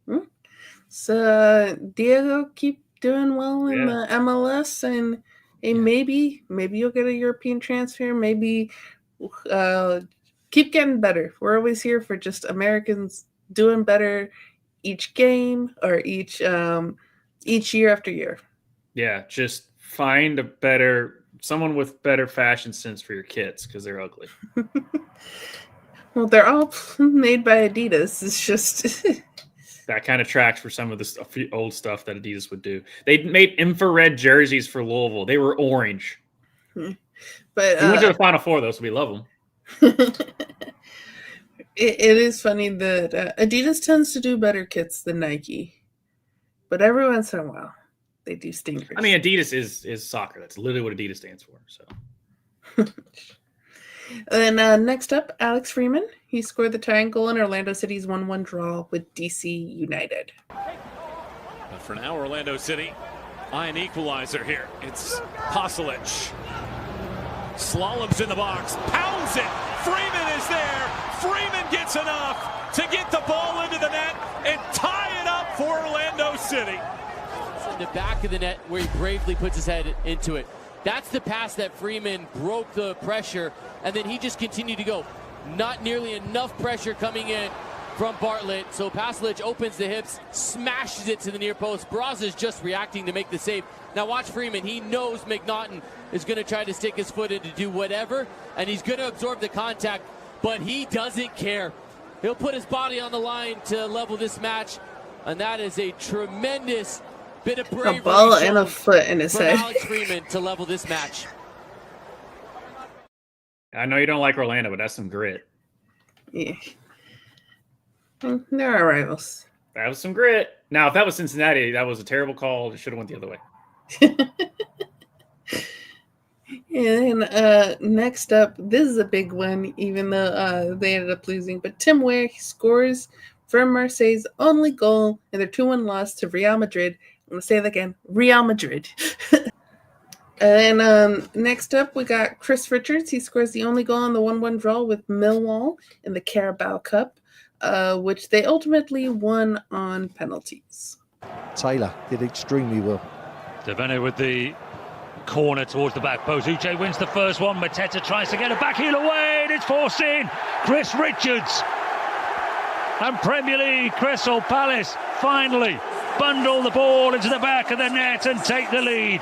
Mm-hmm. So Diego, keep doing well in the MLS, and maybe you'll get a European transfer. Maybe keep getting better. We're always here for just Americans doing better each game or each year after year. Yeah, just find someone with better fashion sense for your kids because they're ugly. Well, they're all made by Adidas. It's just that kind of tracks for some of the old stuff that Adidas would do. They made infrared jerseys for Louisville. They were orange. But we went to the Final Four though, so we love them. It is funny that Adidas tends to do better kits than Nike, but every once in a while they do stinkers. I mean, Adidas is soccer. That's literally what Adidas stands for. So. And next up, Alex Freeman. He scored the tying goal in Orlando City's 1-1 draw with DC United. But for now, Orlando City, an equalizer here. It's Pasalic. Slaloms in the box, pounds it. Freeman is there. Freeman gets enough to get the ball into the net and tie it up for Orlando City. It's in the back of the net where he bravely puts his head into it. That's the pass that Freeman broke the pressure, and then he just continued to go. Not nearly enough pressure coming in from Bartlett. So Pasalic opens the hips, smashes it to the near post. Braz is just reacting to make the save. Now watch Freeman. He knows McNaughton is going to try to stick his foot in to do whatever, and he's going to absorb the contact, but he doesn't care. He'll put his body on the line to level this match, and that is a tremendous bit of bravery. A ball and a foot in his head. Alex Freeman to level this match. I know you don't like Orlando, but that's some grit. Yeah. There are rivals. That was some grit. Now, if that was Cincinnati, that was a terrible call. It should have went the other way. And next up, this is a big one, even though they ended up losing. But Tim Weah scores for Marseille's only goal in their 2-1 loss to Real Madrid. I'm going to say that again, Real Madrid. And next up, we got Chris Richards. He scores the only goal in the 1-1 draw with Millwall in the Carabao Cup, which they ultimately won on penalties. Taylor did extremely well. Devene with the corner towards the back post. Uche wins the first one. Mateta tries to get a back heel away, and it's forced in. Chris Richards. And Premier League Crystal Palace finally bundle the ball into the back of the net and take the lead.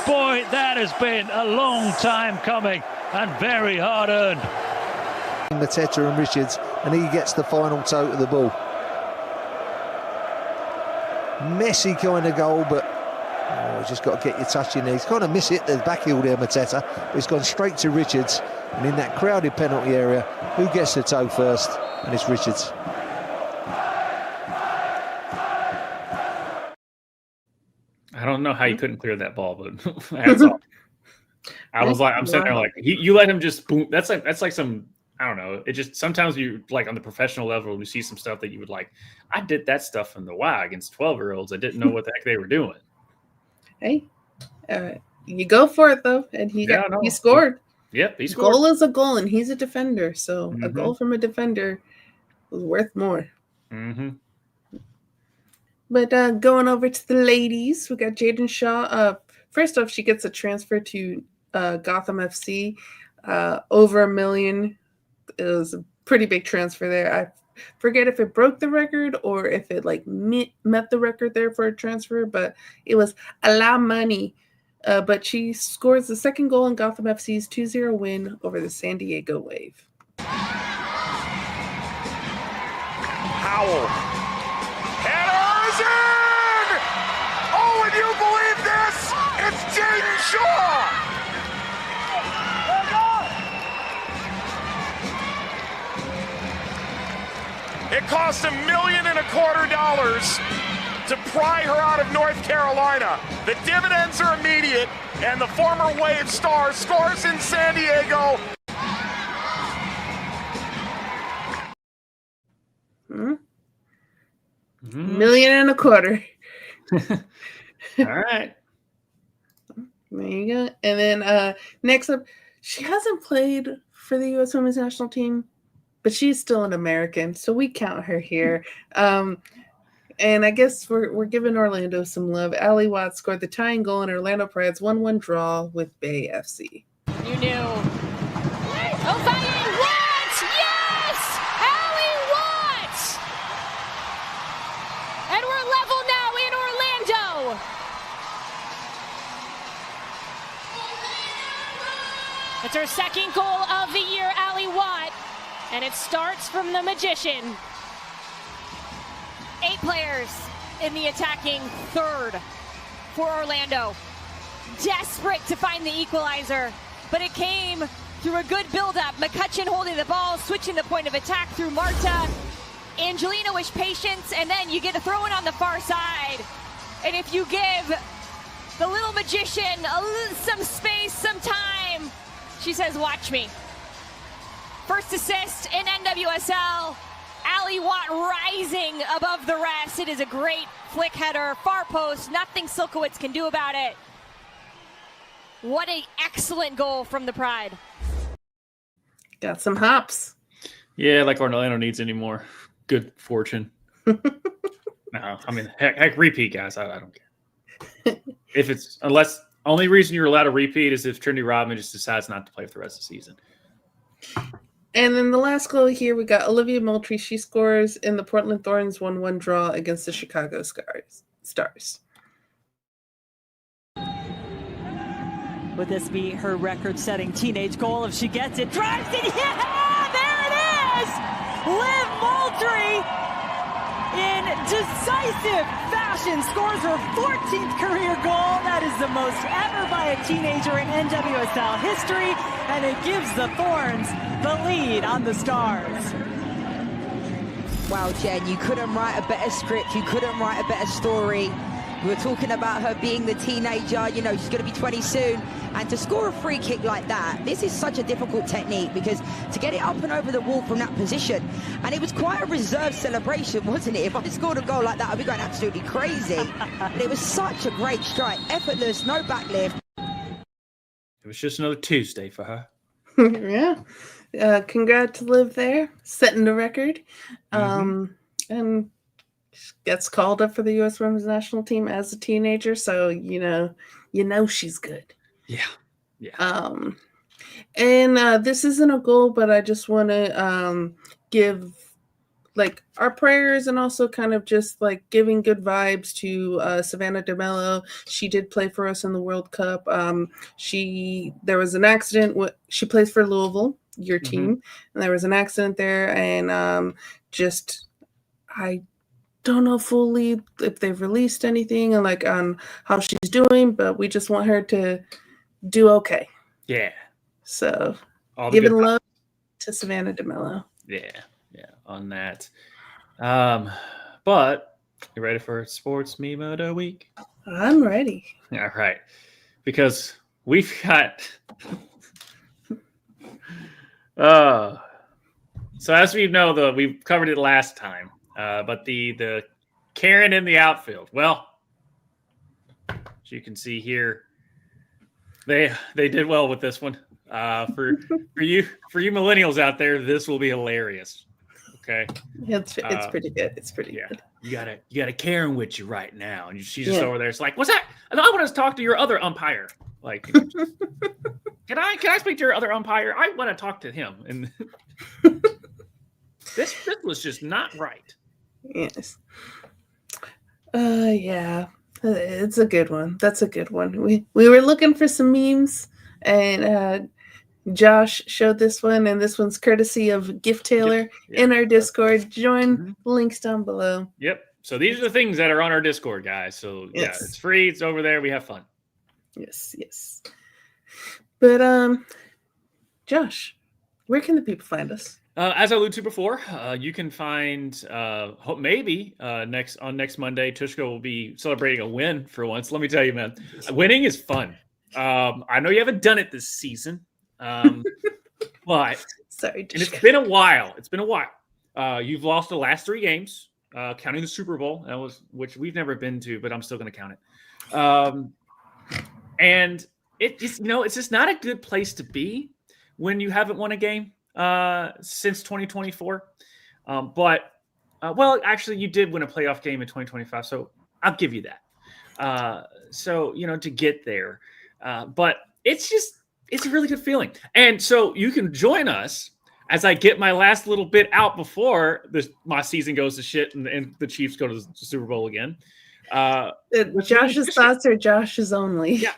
Boy, that has been a long time coming and very hard earned. Mateta and Richards, and he gets the final toe to the ball. Messy kind of goal, but just got to get your touch in there. He's kind of missed it, the back heel there, Mateta. But it's gone straight to Richards, and in that crowded penalty area, who gets the toe first? And it's Richards. I don't know how you couldn't clear that ball, but that's all. I'm sitting there like, you let him just boom. That's like some, I don't know. It just, sometimes you like on the professional level, you see some stuff that you would like, I did that stuff in the Y against 12-year-olds. I didn't know what the heck they were doing. Hey, you go for it though, and he scored. Yep, he scored. Goal is a goal, and he's a defender, so a goal from a defender was worth more. Mm-hmm. But going over to the ladies, we got Jaden Shaw. First off, she gets a transfer to Gotham FC, over $1 million. It was a pretty big transfer there. I forget if it broke the record or if it like met the record there for a transfer, but it was a lot of money. But she scores the second goal in Gotham FC's 2-0 win over the San Diego Wave. Howell. Header's in! Oh, would you believe this? It's Jaden Shaw! It cost $1.25 million to pry her out of North Carolina. The dividends are immediate, and the former Wave star scores in San Diego. $1.25 million. All right. There you go. And then next up, she hasn't played for the U.S. Women's National Team, but she's still an American, so we count her here. And I guess we're giving Orlando some love. Allie Watts scored the tying goal in Orlando Pride's 1-1 draw with Bay FC. You knew. Allie Watts! Yes! Allie Watts! And we're level now in Orlando. It's her second goal of the year, Allie Watt. And it starts from the Magician. 8 players in the attacking third for Orlando. Desperate to find the equalizer, but it came through a good build-up. McCutcheon holding the ball, switching the point of attack through Marta. Angelina with patience, and then you get a throw-in on the far side. And if you give the little Magician some space, some time, she says, watch me. First assist in NWSL. Allie Watt rising above the rest. It is a great flick header, far post, nothing Silkowitz can do about it. What an excellent goal from the Pride. Got some hops. Yeah, like Orlando needs any more good fortune. No, I mean, heck, repeat, guys. I don't care. If it's, unless, only reason you're allowed to repeat is if Trinity Rodman just decides not to play for the rest of the season. And then the last goal here, we got Olivia Moultrie. She scores in the Portland Thorns 1-1 draw against the Chicago Stars. Would this be her record-setting teenage goal if she gets it? Drives it, yeah! There it is! Liv Moultrie, in decisive fashion, scores her 14th career goal. That is the most ever by a teenager in NWSL history, and it gives the Thorns the lead on the Stars. Wow, Jen, you couldn't write a better script. You couldn't write a better story. We were talking about her being the teenager, you know, she's going to be 20 soon. And to score a free kick like that, this is such a difficult technique, because to get it up and over the wall from that position, and it was quite a reserved celebration, wasn't it? If I scored a goal like that, I'd be going absolutely crazy. But it was such a great strike, effortless, no backlift. It was just another Tuesday for her. Yeah. Congrats to Liv there, setting the record. And gets called up for the U.S. Women's National Team as a teenager, so you know she's good. Yeah. And this isn't a goal, but I just want to give like our prayers and also kind of just like giving good vibes to Savannah DeMello. She did play for us in the World Cup. There was an accident. She plays for Louisville, your team, and there was an accident there, and I don't know fully if they've released anything and like on how she's doing, but we just want her to do okay. Yeah. So All the giving good love to Savannah DeMello. Yeah, on that. But you ready for sports meme of the week? I'm ready. All right, because we've got. So as we know, we've covered it last time. But the Karen in the outfield. Well, as you can see here, they did well with this one. For you millennials out there, this will be hilarious. Okay, it's pretty good. It's pretty good. You got a Karen with you right now, and she's just over there. It's like, what's that? I want to talk to your other umpire. Like, can I speak to your other umpire? I want to talk to him. And this was just not right. Yes. Yeah. It's a good one. That's a good one. We were looking for some memes, and Josh showed this one, and this one's courtesy of Gift Taylor in our Discord. Join the links down below. Yep. So these are the things that are on our Discord, guys. So yeah, it's free. It's over there. We have fun. Yes. But Josh, where can the people find us? As I alluded to before, you can find maybe next Monday, Tushka will be celebrating a win for once. Let me tell you, man, winning is fun. I know you haven't done it this season, but sorry, and it's been a while. You've lost the last 3 games, counting the Super Bowl, which we've never been to, but I'm still going to count it. And it just it's just not a good place to be when you haven't won a game since 2024. But actually you did win a playoff game in 2025, so I'll give you that. So to get there, but it's a really good feeling. And so you can join us as I get my last little bit out before my season goes to shit and the Chiefs go to the Super Bowl again. Josh's thoughts are Josh's only. Yeah.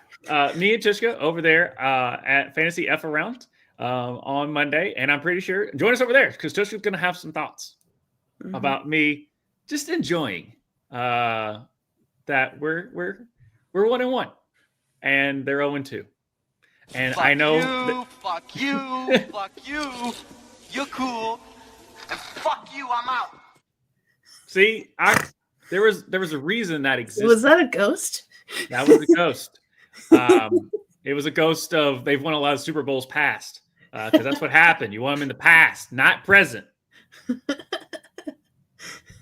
Me and Tushka over there at Fantasy F Around on Monday, and I'm pretty sure join us over there because Tushka's going to have some thoughts about me just enjoying that we're 1-1 and they're 0-2, and fuck I know fuck you, you're cool, and fuck you, I'm out. See, there was a reason that existed. Was that a ghost? That was a ghost. It was a ghost of they've won a lot of Super Bowls past. Because that's what happened. You want them in the past, not present.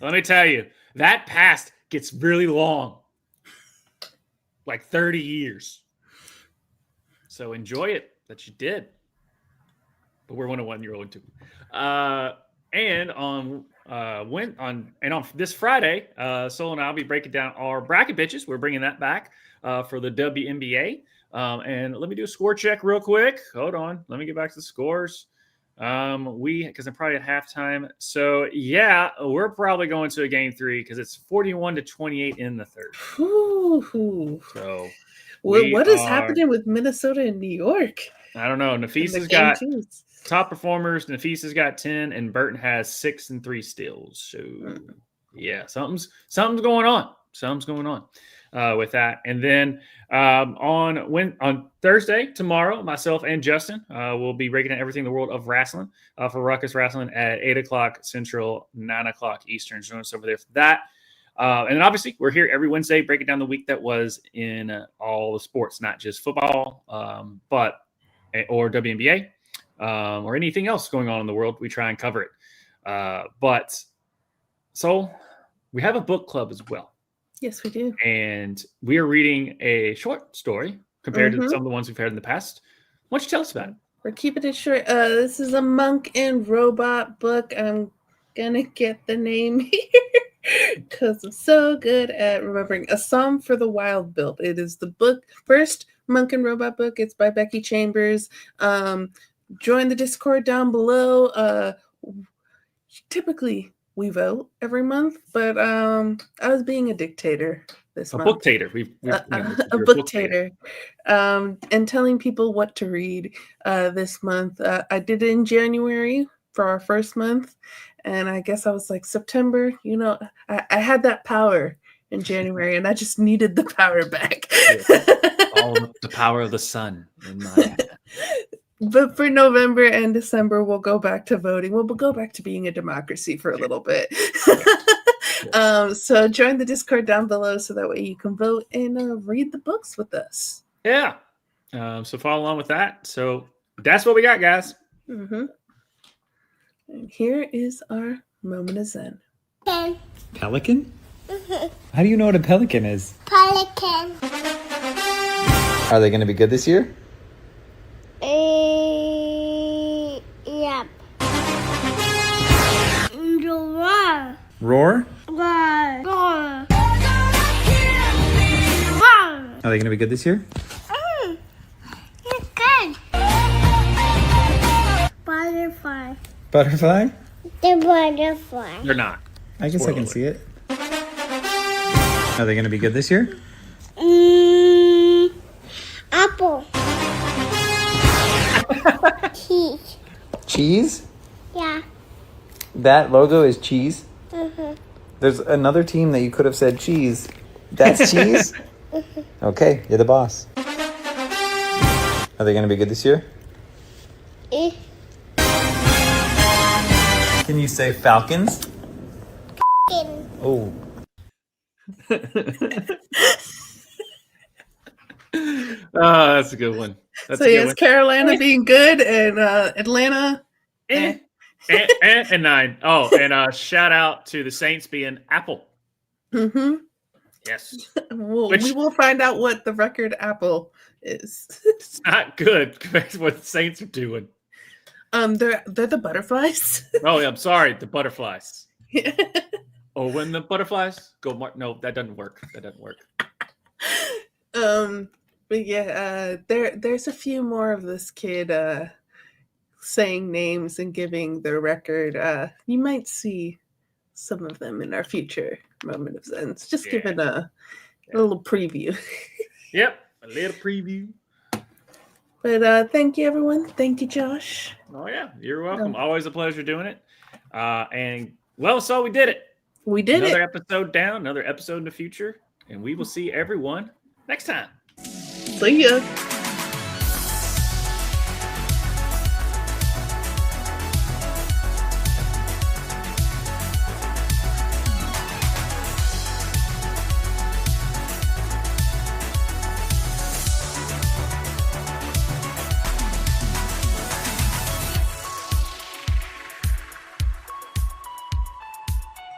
Let me tell you, that past gets really long. Like 30 years. So enjoy it that you did. But we're 1-1, you're 0-2. And on this Friday, Sol and I'll be breaking down our bracket bitches. We're bringing that back for the WNBA. And let me do a score check real quick. Hold on. Let me get back to the scores. Because I'm probably at halftime. So yeah, we're probably going to a game 3 because it's 41-28 in the third. Ooh. So what is happening with Minnesota and New York? I don't know. Nafisa's got top performers. Nafisa's got 10, and Burton has 6 and 3 steals. So yeah, something's going on. Something's going on with that. And then on Thursday, tomorrow, myself and Justin will be breaking down everything in the world of wrestling for Ruckus Wrestling at 8:00 Central, 9:00 Eastern. Join us over there for that. And then obviously we're here every Wednesday breaking down the week that was in all the sports, not just football, or WNBA or anything else going on in the world. We try and cover it. So we have a book club as well. Yes, we do. And we are reading a short story compared to some of the ones we've had in the past. Why don't you tell us about it? We're keeping it short. This is a Monk and Robot book. I'm going to get the name here because I'm so good at remembering. A Psalm for the Wild Built. It is the first Monk and Robot book. It's by Becky Chambers. Join the Discord down below. Typically, we vote every month, but I was being a dictator this month. Booktator. A booktator. And telling people what to read this month. I did it in January for our first month, and I guess I was like, September, I had that power in January, and I just needed the power back. All the power of the sun in my head. But for November and December, we'll go back to voting. We'll go back to being a democracy for a little bit. So join the Discord down below so that way you can vote and read the books with us. Yeah. So follow along with that. So that's what we got, guys. Mm-hmm. And here is our moment of Zen. Pelican? How do you know what a pelican is? Pelican. Are they going to be good this year? Yep. Roar. Roar? Roar. Roar. Are they going to be good this year? It's good. Butterfly. Butterfly? The butterfly. They're not. I guess I can see it. Are they going to be good this year? Apple. Cheese. Cheese? Yeah. That logo is cheese? Mm-hmm. There's another team that you could have said cheese. That's cheese? Okay, you're the boss. Are they going to be good this year? Can you say Falcons? Oh. That's a good one. Yes, Carolina being good and Atlanta and 9. Oh, and shout out to the Saints being Apple. Mm-hmm. Yes. We will find out what the record Apple is. It's not good compared to what the Saints are doing. They're the butterflies. Oh, yeah, I'm sorry, the butterflies. Oh, when the butterflies go, no, that doesn't work. But yeah, there's a few more of this kid saying names and giving the record. You might see some of them in our future moment of Zen. Just giving a little preview. Yep, a little preview. But thank you, everyone. Thank you, Josh. Oh yeah, you're welcome. Always a pleasure doing it. And well, so we did it. We did another episode down, another episode in the future, and we will see everyone next time. See ya.